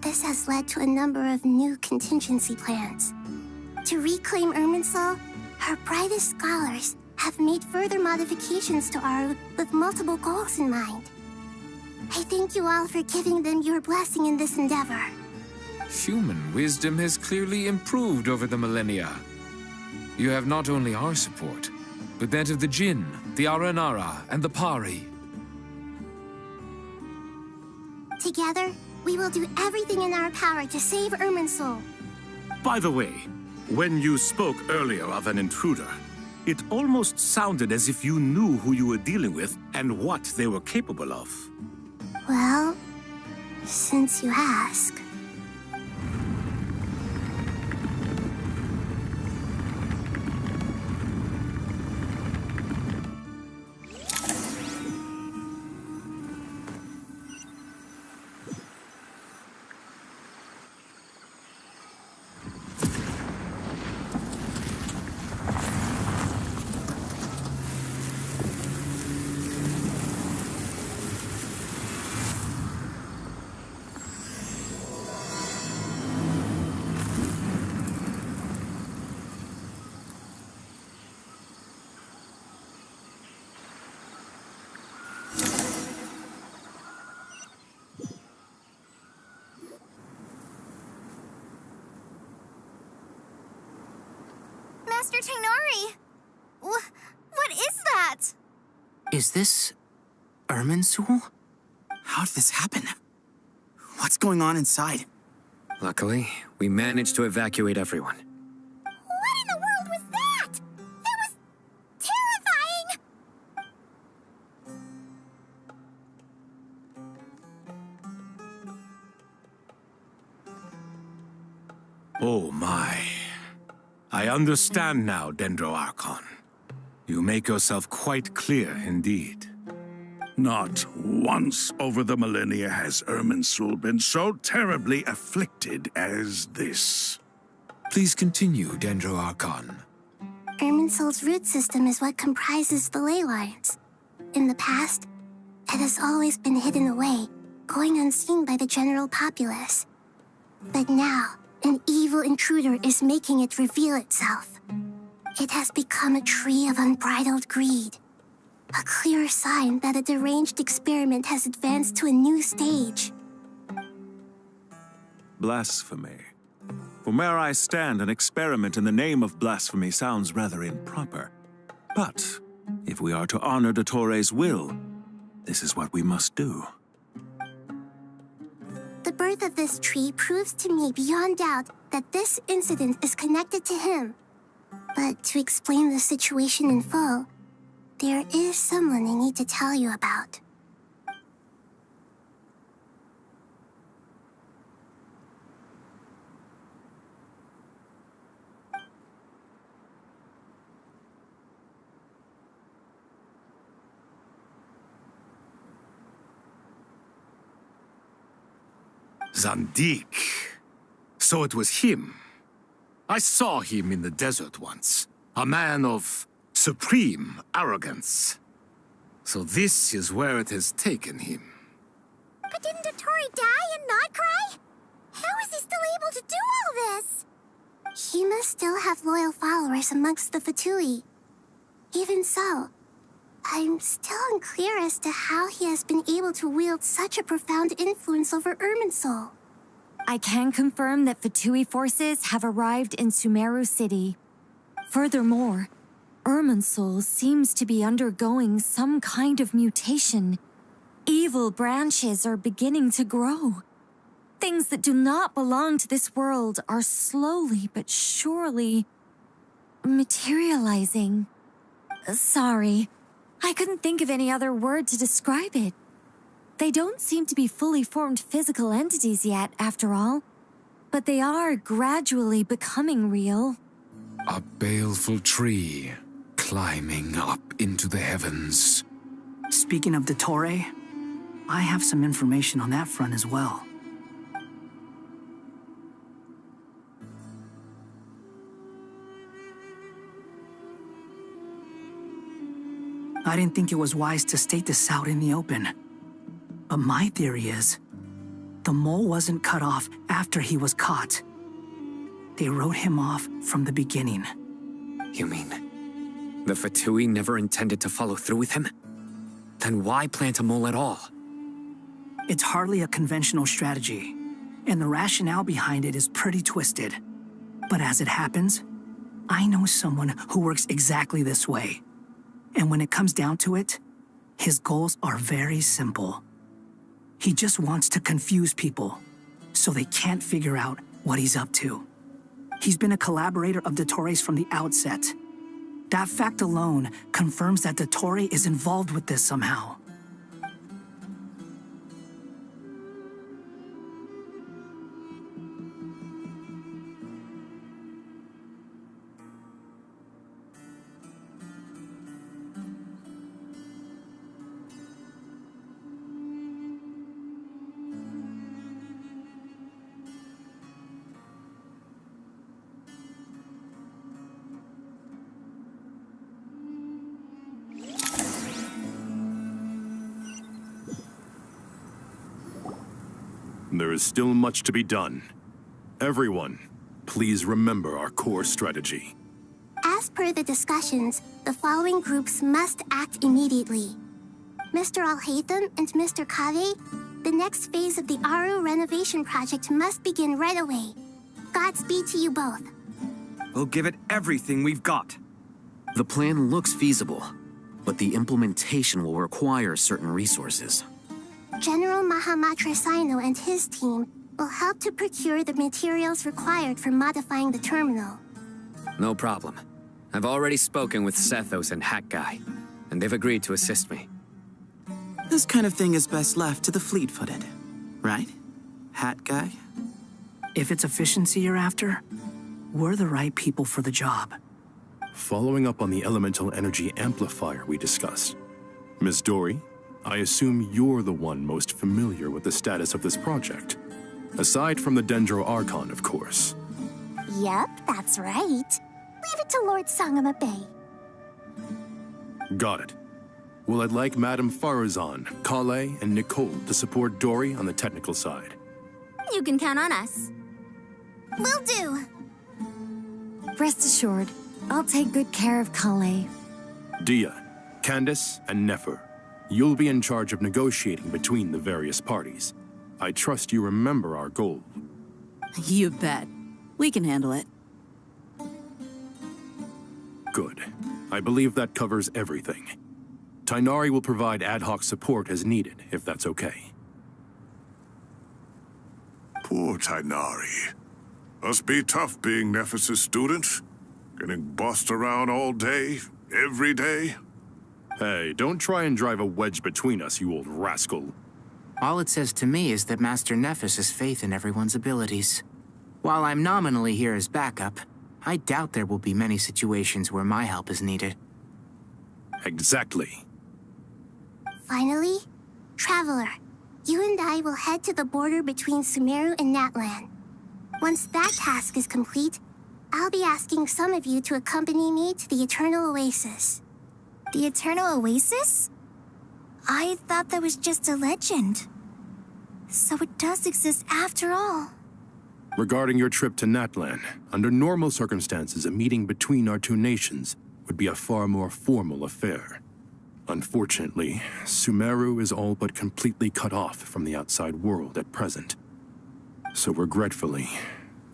Speaker 3: This has led to a number of new contingency plans. To reclaim Irminsul, our brightest scholars have made further modifications to Aru with multiple goals in mind. I thank you all for giving them your blessing in this endeavor.
Speaker 6: Human wisdom has clearly improved over the millennia. You have not only our support, but that of the Jinn, the Aranara, and the Pari.
Speaker 3: Together, we will do everything in our power to save Irminsul.
Speaker 5: By the way, when you spoke earlier of an intruder, it almost sounded as if you knew who you were dealing with and what they were capable of.
Speaker 3: Well, since you ask.
Speaker 2: Master Tainari! What is that?
Speaker 10: Is this Irminsul? How did this happen? What's going on inside?
Speaker 8: Luckily, we managed to evacuate everyone.
Speaker 3: What in the world was that? That was terrifying!
Speaker 5: Oh my. I understand now, Dendro Archon. You make yourself quite clear indeed.
Speaker 1: Not once over the millennia has Irminsul been so terribly afflicted as this.
Speaker 6: Please continue, Dendro Archon.
Speaker 3: Irminsul's root system is what comprises the ley lines. In the past, it has always been hidden away, going unseen by the general populace. But now, an evil intruder is making it reveal itself. It has become a tree of unbridled greed. A clear sign that a deranged experiment has advanced to a new stage.
Speaker 12: Blasphemy. From where I stand, an experiment in the name of blasphemy sounds rather improper. But if we are to honor Dottore will, this is what we must do.
Speaker 3: The birth of this tree proves to me beyond doubt that this incident is connected to him. But to explain the situation in full, there is someone I need to tell you about.
Speaker 5: Zandik. So it was him. I saw him in the desert once. A man of supreme arrogance. So this is where it has taken him.
Speaker 3: But didn't Dottore die and not cry? How is he still able to do all this? He must still have loyal followers amongst the Fatui. Even so, I'm still unclear as to how he has been able to wield such a profound influence over Irminsul.
Speaker 2: I can confirm that Fatui forces have arrived in Sumeru City. Furthermore, Irminsul seems to be undergoing some kind of mutation. Evil branches are beginning to grow. Things that do not belong to this world are slowly but surely materializing. Sorry, I couldn't think of any other word to describe it. They don't seem to be fully formed physical entities yet, after all, but they are gradually becoming real.
Speaker 6: A baleful tree climbing up into the heavens.
Speaker 10: Speaking of Dottore, I have some information on that front as well. I didn't think it was wise to state this out in the open. But my theory is, the mole wasn't cut off after he was caught. They wrote him off from the beginning.
Speaker 8: You mean, the Fatui never intended to follow through with him? Then why plant a mole at all?
Speaker 10: It's hardly a conventional strategy, and the rationale behind it is pretty twisted. But as it happens, I know someone who works exactly this way. And when it comes down to it, his goals are very simple. He just wants to confuse people, so they can't figure out what he's up to. He's been a collaborator of Dottore's from the outset. That fact alone confirms that Dottore is involved with this somehow.
Speaker 7: There is still much to be done. Everyone, please remember our core strategy.
Speaker 3: As per the discussions, the following groups must act immediately. Mr. Al-Haytham and Mr. Kave, the next phase of the Aru renovation project must begin right away. Godspeed to you both.
Speaker 13: We'll give it everything we've got.
Speaker 8: The plan looks feasible, but the implementation will require certain resources.
Speaker 3: General Mahamatra Sino and his team will help to procure the materials required for modifying the terminal.
Speaker 8: No problem. I've already spoken with Sethos and Hat Guy, and they've agreed to assist me.
Speaker 13: This kind of thing is best left to the fleet-footed, right? Hat Guy?
Speaker 10: If it's efficiency you're after, we're the right people for the job.
Speaker 7: Following up on the elemental energy amplifier we discussed, Ms. Dory, I assume you're the one most familiar with the status of this project. Aside from the Dendro Archon, of course.
Speaker 3: Yep, that's right. Leave it to Lord Sangama Bay.
Speaker 7: Got it. Well, I'd like Madame Farazan, Kale, and Nicole to support Dory on the technical side.
Speaker 3: You can count on us. Will do.
Speaker 2: Rest assured, I'll take good care of Kale.
Speaker 7: Dia, Candace, and Nefer, you'll be in charge of negotiating between the various parties. I trust you remember our goal.
Speaker 14: You bet. We can handle it.
Speaker 7: Good. I believe that covers everything. Tainari will provide ad hoc support as needed, if that's okay.
Speaker 1: Poor Tainari. Must be tough being Nephis' student. Getting bossed around all day, every day.
Speaker 7: Hey, don't try and drive a wedge between us, you old rascal.
Speaker 13: All it says to me is that Master Nephis has faith in everyone's abilities. While I'm nominally here as backup, I doubt there will be many situations where my help is needed.
Speaker 7: Exactly.
Speaker 3: Finally, Traveler, you and I will head to the border between Sumeru and Natlan. Once that task is complete, I'll be asking some of you to accompany me to the Eternal Oasis.
Speaker 15: The Eternal Oasis? I thought that was just a legend. So it does exist after all.
Speaker 7: Regarding your trip to Natlan, under normal circumstances, a meeting between our two nations would be a far more formal affair. Unfortunately, Sumeru is all but completely cut off from the outside world at present. So regretfully,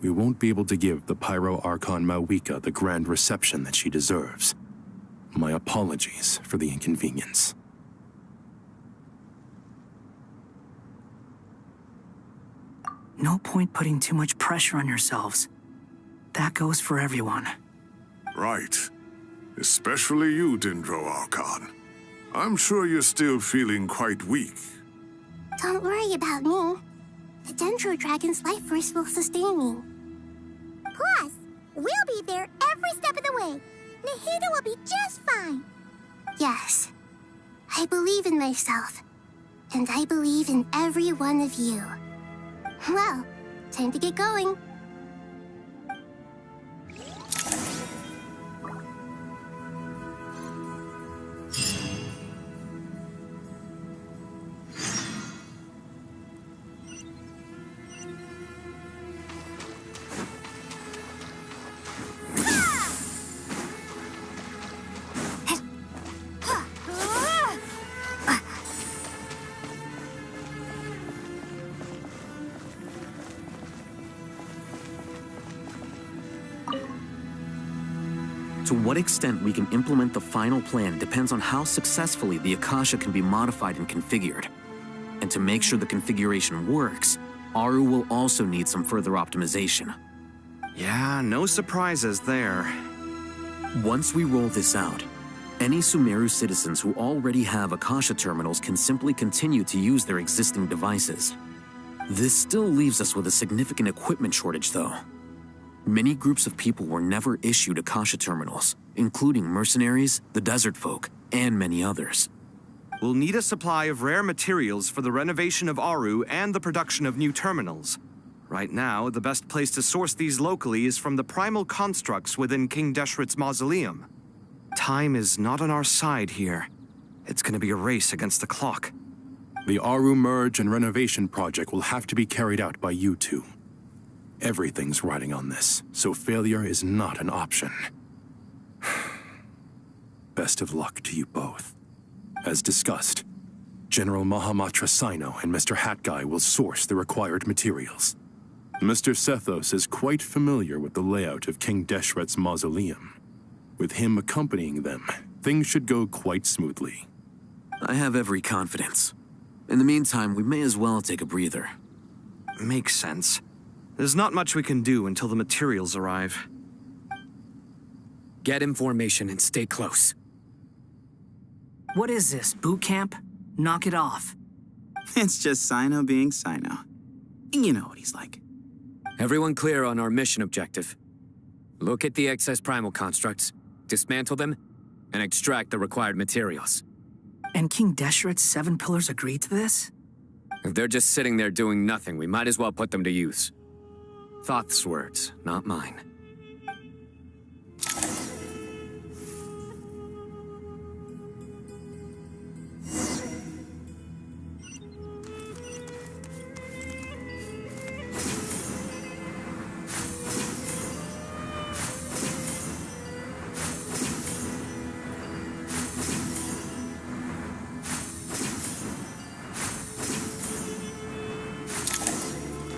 Speaker 7: we won't be able to give the Pyro Archon Mawika the grand reception that she deserves. My apologies for the inconvenience.
Speaker 10: No point putting too much pressure on yourselves. That goes for everyone.
Speaker 1: Right. Especially you, Dendro Archon. I'm sure you're still feeling quite weak.
Speaker 3: Don't worry about me. The Dendro Dragon's life force will sustain me. Plus, we'll be there every step of the way. Nahida will be just fine. Yes. I believe in myself. And I believe in every one of you. Well, time to get going.
Speaker 16: To what extent we can implement the final plan depends on how successfully the Akasha can be modified and configured. And to make sure the configuration works, Aru will also need some further optimization.
Speaker 17: Yeah, no surprises there.
Speaker 16: Once we roll this out, any Sumeru citizens who already have Akasha terminals can simply continue to use their existing devices. This still leaves us with a significant equipment shortage, though. Many groups of people were never issued Akasha terminals, including mercenaries, the desert folk, and many others.
Speaker 17: We'll need a supply of rare materials for the renovation of Aru and the production of new terminals. Right now, the best place to source these locally is from the primal constructs within King Deshret's mausoleum. Time is not on our side here. It's gonna be a race against the clock.
Speaker 7: The Aru merge and renovation project will have to be carried out by you two. Everything's riding on this, so failure is not an option. Best of luck to you both. As discussed, General Mahamatra Sino and Mr. Hat Guy will source the required materials. Mr. Sethos is quite familiar with the layout of King Deshret's mausoleum. With him accompanying them, things should go quite smoothly.
Speaker 16: I have every confidence. In the meantime, we may as well take a breather.
Speaker 17: Makes sense. There's not much we can do until the materials arrive.
Speaker 8: Get in formation and stay close.
Speaker 10: What is this, boot camp? Knock it off.
Speaker 13: It's just Sino being Sino. You know what he's like.
Speaker 8: Everyone clear on our mission objective. Look at the excess primal constructs, dismantle them, and extract the required materials.
Speaker 10: And King Deshret's 7 pillars agreed to this?
Speaker 8: If they're just sitting there doing nothing, we might as well put them to use. Thoth's words, not mine.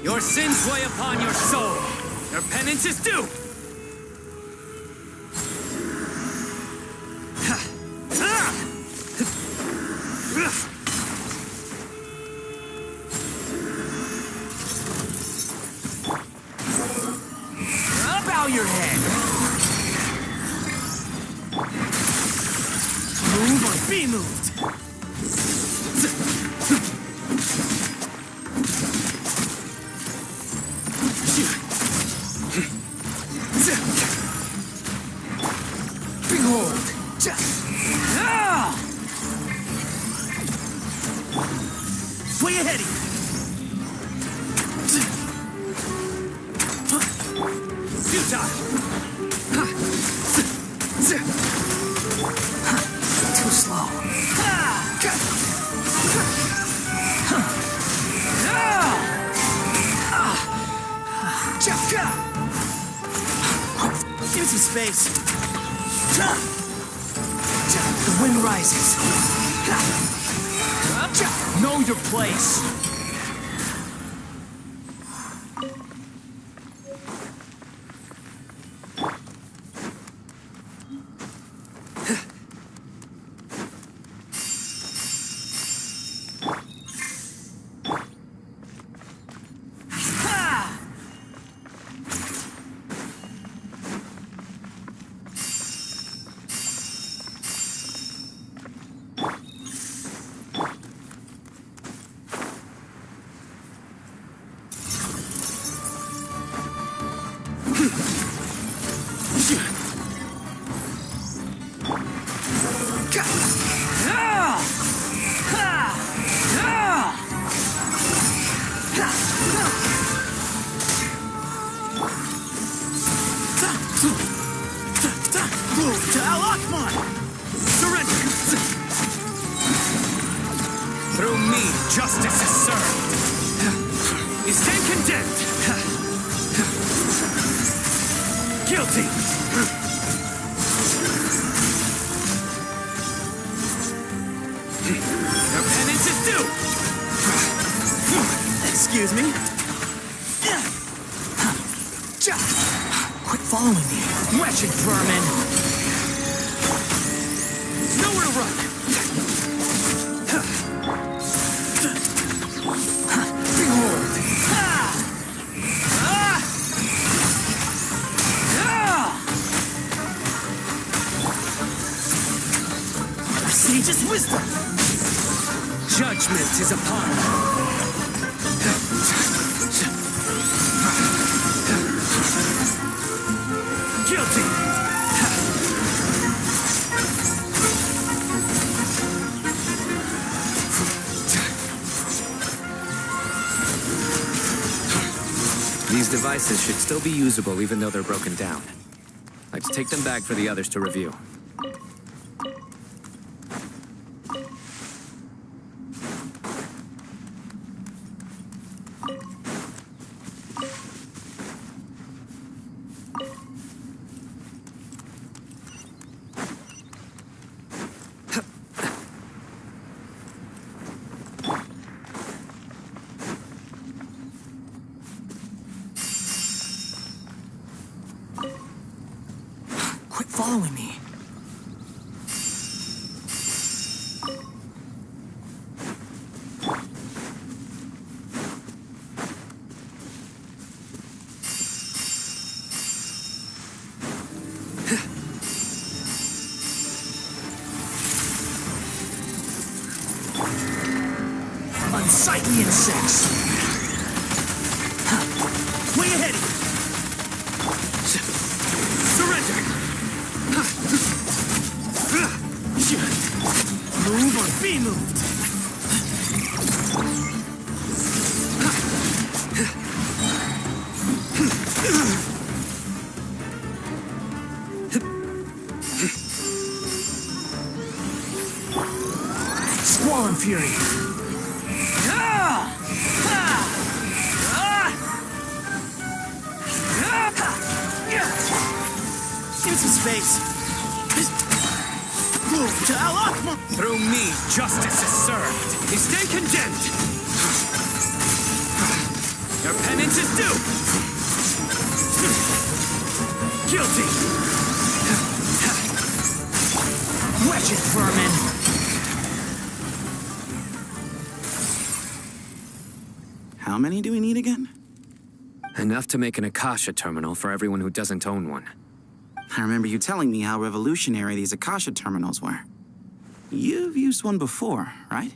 Speaker 8: Your sins weigh upon your soul. Your penance is due.
Speaker 10: Bow your head. Move or be moved. Behold! Way ahead of you! Futile! Too slow. Give me some space. The wind rises. Know your place.
Speaker 8: Through me, justice is served. You stand condemned. Guilty. Your penance is due.
Speaker 10: Excuse me? Quit following me, wretched vermin! Nowhere to run! Behold! Sage's wisdom! Judgment is upon us. Guilty!
Speaker 8: These devices should still be usable even though they're broken down. Let's take them back for the others to review.
Speaker 10: Quit following me. Unsightly insects! Way ahead of you! Surrender! Move or
Speaker 8: Be moved!
Speaker 10: Squall Fury! Give some space! To Allah!
Speaker 8: Through me, justice is served. You stay condemned. Your penance is due. Guilty.
Speaker 10: Wretched vermin!
Speaker 13: How many do we need again?
Speaker 8: Enough to make an Akasha terminal for everyone who doesn't own one.
Speaker 13: I remember you telling me how revolutionary these Akasha terminals were. You've used one before, right?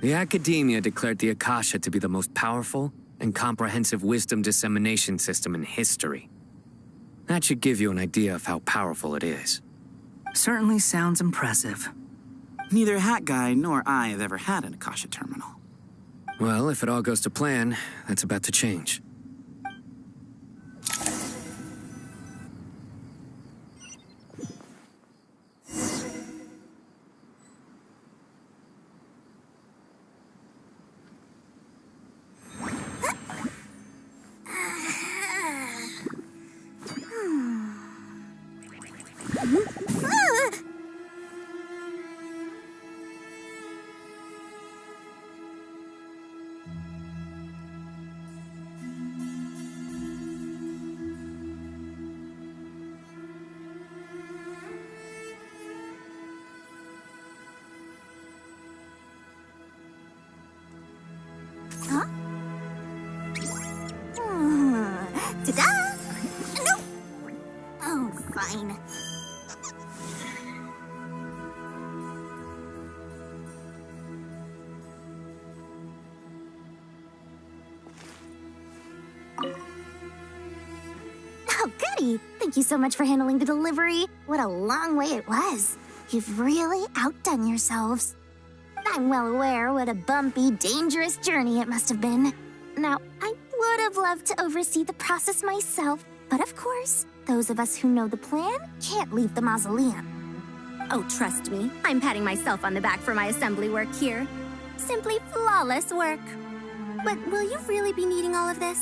Speaker 8: The academia declared the Akasha to be the most powerful and comprehensive wisdom dissemination system in history. That should give you an idea of how powerful it is.
Speaker 10: Certainly sounds impressive.
Speaker 13: Neither Hat Guy nor I have ever had an Akasha terminal.
Speaker 8: Well, if it all goes to plan, that's about to change.
Speaker 3: Ta-da! No! Oh, fine. Oh, goody! Thank you so much for handling the delivery. What a long way it was. You've really outdone yourselves. I'm well aware what a bumpy, dangerous journey it must have been. Now, I would have loved to oversee the process myself, but of course, those of us who know the plan can't leave the mausoleum.
Speaker 15: Oh, trust me, I'm patting myself on the back for my assembly work here. Simply flawless work. But will you really be needing all of this?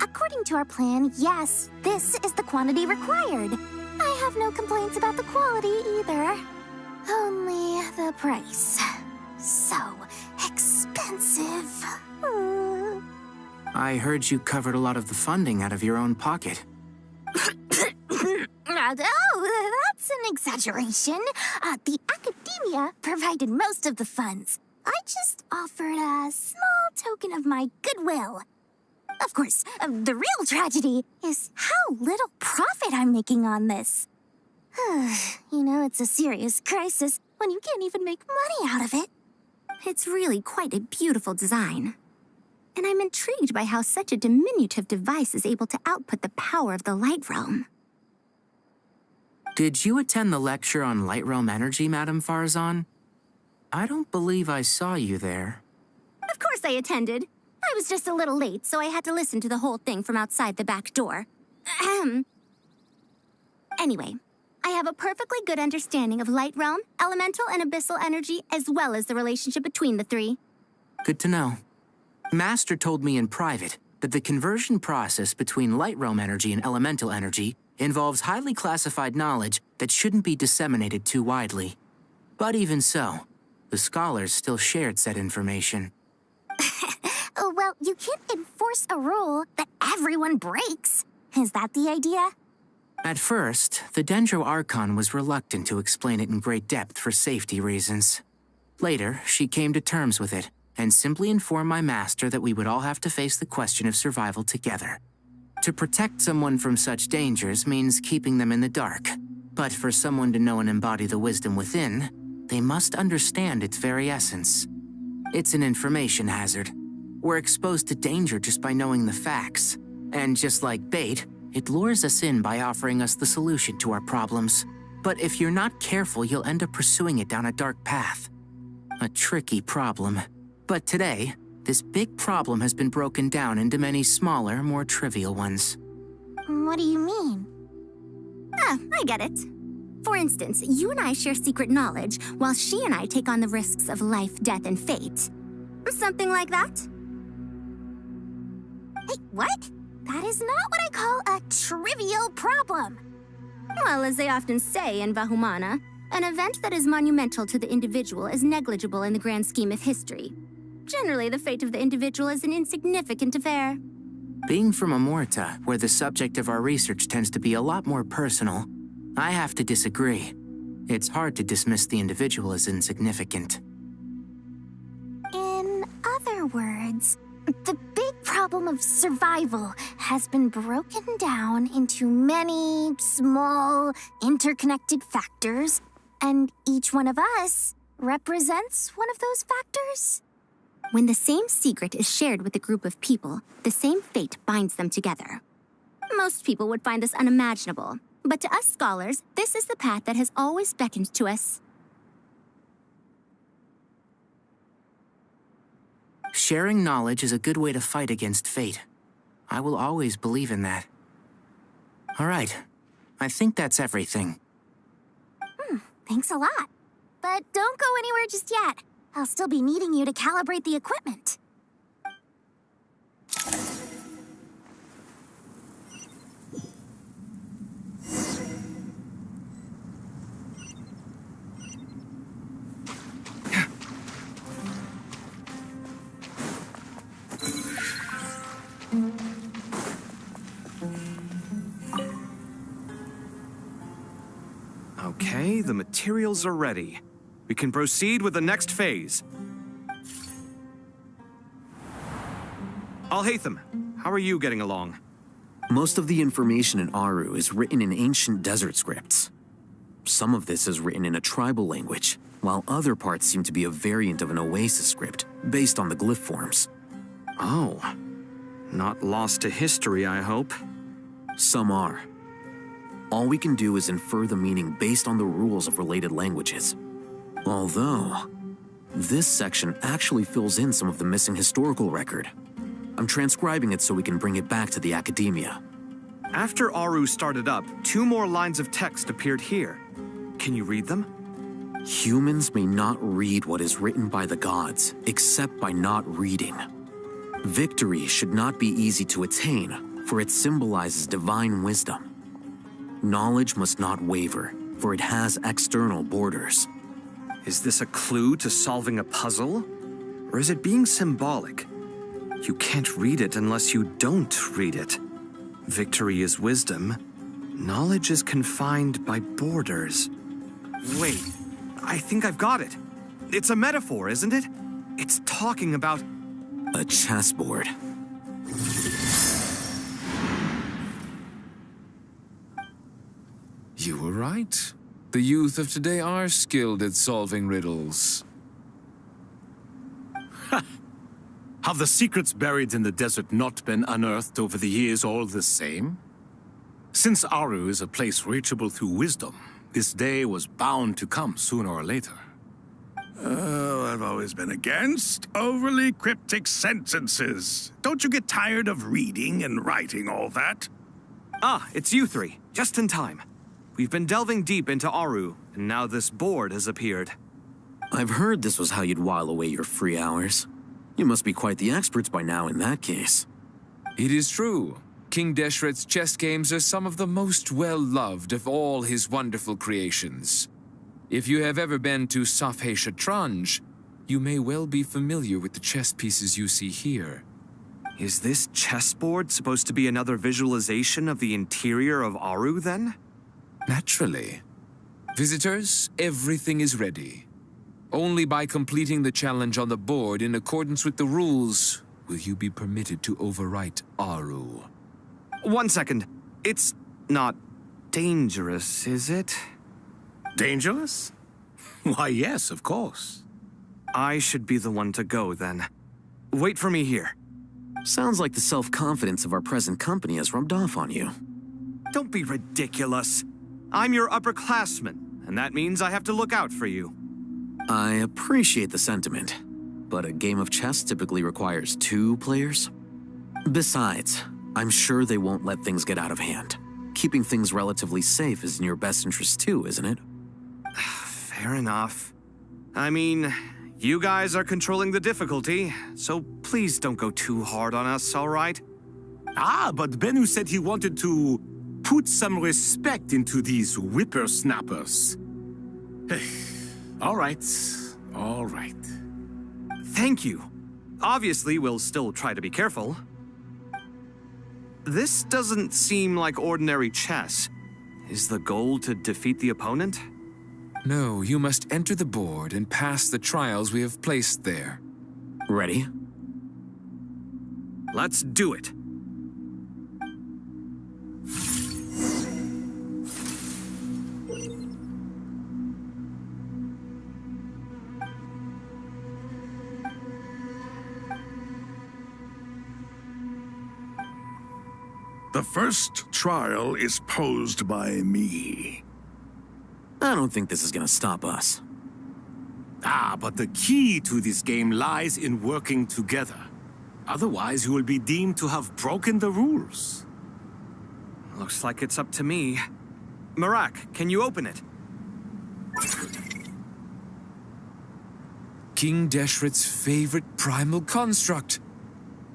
Speaker 3: According to our plan, yes, this is the quantity required. I have no complaints about the quality either. Only the price. So expensive.
Speaker 13: I heard you covered a lot of the funding out of your own pocket.
Speaker 3: Oh, that's an exaggeration. The academia provided most of the funds. I just offered a small token of my goodwill. Of course, the real tragedy is how little profit I'm making on this. You know, it's a serious crisis when you can't even make money out of it.
Speaker 15: It's really quite a beautiful design. And I'm intrigued by how such a diminutive device is able to output the power of the Light Realm.
Speaker 13: Did you attend the lecture on Light Realm energy, Madame Farzan? I don't believe I saw you there.
Speaker 15: Of course I attended. I was just a little late, so I had to listen to the whole thing from outside the back door. Anyway, I have a perfectly good understanding of Light Realm, elemental and abyssal energy, as well as the relationship between the three.
Speaker 13: Good to know. Master told me in private that the conversion process between Light Realm energy and elemental energy involves highly classified knowledge that shouldn't be disseminated too widely. But even so, the scholars still shared said information.
Speaker 3: Well, you can't enforce a rule that everyone breaks. Is that the idea?
Speaker 13: At first, the Dendro Archon was reluctant to explain it in great depth for safety reasons. Later, she came to terms with it and simply informed my master that we would all have to face the question of survival together. To protect someone from such dangers means keeping them in the dark. But for someone to know and embody the wisdom within, they must understand its very essence. It's an information hazard. We're exposed to danger just by knowing the facts. And just like bait, it lures us in by offering us the solution to our problems. But if you're not careful, you'll end up pursuing it down a dark path. A tricky problem. But today, this big problem has been broken down into many smaller, more trivial ones.
Speaker 3: What do you mean?
Speaker 15: Ah, I get it. For instance, you and I share secret knowledge, while she and I take on the risks of life, death, and fate. Something like that?
Speaker 3: Hey, what? That is not what I call a trivial problem.
Speaker 15: Well, as they often say in Vahumana, an event that is monumental to the individual is negligible in the grand scheme of history. Generally, the fate of the individual is an insignificant affair.
Speaker 13: Being from Amorta, where the subject of our research tends to be a lot more personal, I have to disagree. It's hard to dismiss the individual as insignificant.
Speaker 3: In other words, the big problem of survival has been broken down into many small, interconnected factors, and each one of us represents one of those factors.
Speaker 15: When the same secret is shared with a group of people, the same fate binds them together. Most people would find this unimaginable, but to us scholars, this is the path that has always beckoned to us.
Speaker 13: Sharing knowledge is a good way to fight against fate. I will always believe in that. All right, I think that's everything.
Speaker 3: Thanks a lot. But don't go anywhere just yet. I'll still be needing you to calibrate the equipment.
Speaker 17: Okay, the materials are ready. We can proceed with the next phase. Al-Haytham, how are you getting along?
Speaker 16: Most of the information in Aru is written in ancient desert scripts. Some of this is written in a tribal language, while other parts seem to be a variant of an Oasis script, based on the glyph forms.
Speaker 17: Oh. Not lost to history, I hope.
Speaker 16: Some are. All we can do is infer the meaning based on the rules of related languages. Although, this section actually fills in some of the missing historical record. I'm transcribing it so we can bring it back to the academia.
Speaker 17: After Aru started up, 2 more lines of text appeared here. Can you read them?
Speaker 16: Humans may not read what is written by the gods, except by not reading. Victory should not be easy to attain, for it symbolizes divine wisdom. Knowledge must not waver, for it has external borders.
Speaker 17: Is this a clue to solving a puzzle? Or is it being symbolic? You can't read it unless you don't read it. Victory is wisdom. Knowledge is confined by borders. Wait, I think I've got it. It's a metaphor, isn't it? It's talking about...
Speaker 16: a chessboard.
Speaker 6: You were right. The youth of today are skilled at solving riddles.
Speaker 5: Have the secrets buried in the desert not been unearthed over the years all the same? Since Aru is a place reachable through wisdom, this day was bound to come sooner or later.
Speaker 1: Oh, I've always been against overly cryptic sentences. Don't you get tired of reading and writing all that?
Speaker 17: Ah, it's you 3. Just in time. We've been delving deep into Aru, and now this board has appeared.
Speaker 16: I've heard this was how you'd while away your free hours. You must be quite the experts by now in that case.
Speaker 6: It is true. King Deshret's chess games are some of the most well-loved of all his wonderful creations. If you have ever been to Safhe Shatranj, you may well be familiar with the chess pieces you see here.
Speaker 17: Is this chessboard supposed to be another visualization of the interior of Aru, then?
Speaker 6: Naturally. Visitors, everything is ready. Only by completing the challenge on the board in accordance with the rules will you be permitted to overwrite Aru.
Speaker 17: 1 second. It's not dangerous, is it?
Speaker 5: Dangerous? Why, yes, of course.
Speaker 17: I should be the one to go, then. Wait for me here.
Speaker 16: Sounds like the self-confidence of our present company has rubbed off on you.
Speaker 17: Don't be ridiculous. I'm your upperclassman, and that means I have to look out for you.
Speaker 16: I appreciate the sentiment, but a game of chess typically requires 2 players. Besides, I'm sure they won't let things get out of hand. Keeping things relatively safe is in your best interest too, isn't it?
Speaker 17: Fair enough. I mean, you guys are controlling the difficulty, so please don't go too hard on us, all right?
Speaker 5: Ah, but Bennu said he wanted to put some respect into these whippersnappers. All right, all right.
Speaker 17: Thank you. Obviously, we'll still try to be careful. This doesn't seem like ordinary chess. Is the goal to defeat the opponent?
Speaker 6: No, you must enter the board and pass the trials we have placed there.
Speaker 16: Ready?
Speaker 17: Let's do it.
Speaker 1: The first trial is posed by me.
Speaker 16: I don't think this is gonna stop us.
Speaker 5: Ah, but the key to this game lies in working together. Otherwise, you will be deemed to have broken the rules.
Speaker 17: Looks like it's up to me. Marak, can you open it?
Speaker 6: King Deshret's favorite primal construct,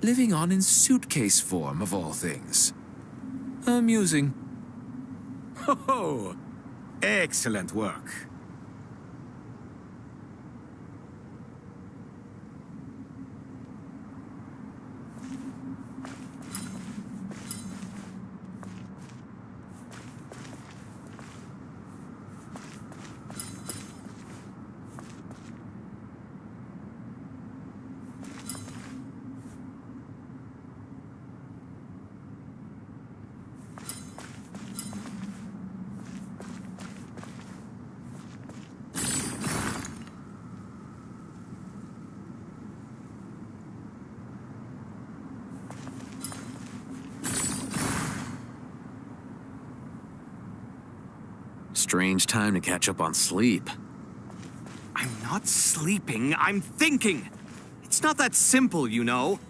Speaker 6: living on in suitcase form of all things. Amusing.
Speaker 5: Ho-ho! Excellent work.
Speaker 16: Strange time to catch up on sleep.
Speaker 17: I'm not sleeping, I'm thinking! It's not that simple, you know.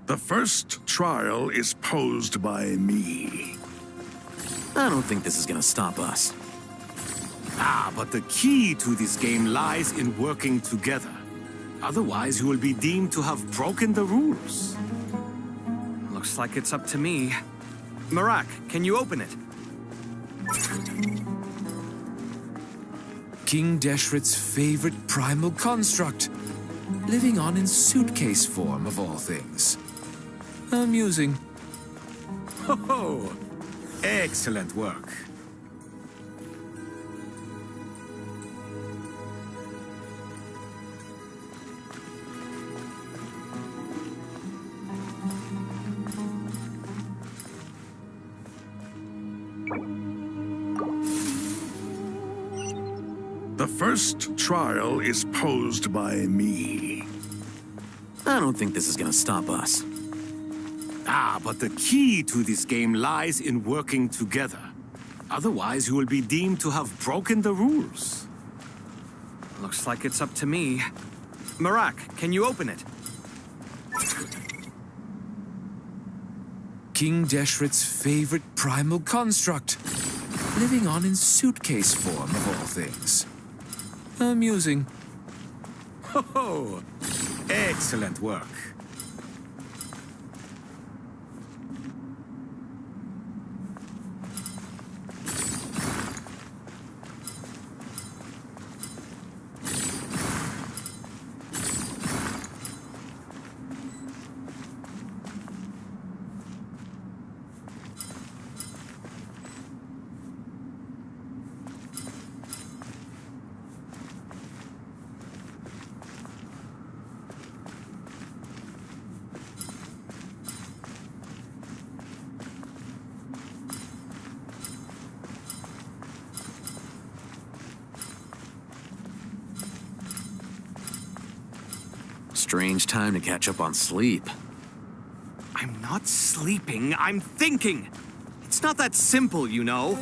Speaker 1: The first trial is posed by me.
Speaker 16: I don't think this is gonna stop us.
Speaker 5: Ah, but the key to this game lies in working together. Otherwise, you will be deemed to have broken the rules.
Speaker 17: Looks like it's up to me. Marak, can you open it?
Speaker 6: King Deshret's favorite primal construct, living on in suitcase form of all things. Amusing.
Speaker 5: Ho-ho! Excellent work.
Speaker 1: The first trial is posed by me.
Speaker 16: I don't think this is gonna stop us.
Speaker 5: Ah, but the key to this game lies in working together. Otherwise, you will be deemed to have broken the rules.
Speaker 17: Looks like it's up to me. Marak, can you open it?
Speaker 6: King Deshret's favorite primal construct, living on in suitcase form of all things. Amusing.
Speaker 5: Ho-ho! Excellent work.
Speaker 16: strange time to catch up on sleep.
Speaker 17: I'm not sleeping, I'm thinking. It's not that simple, you know.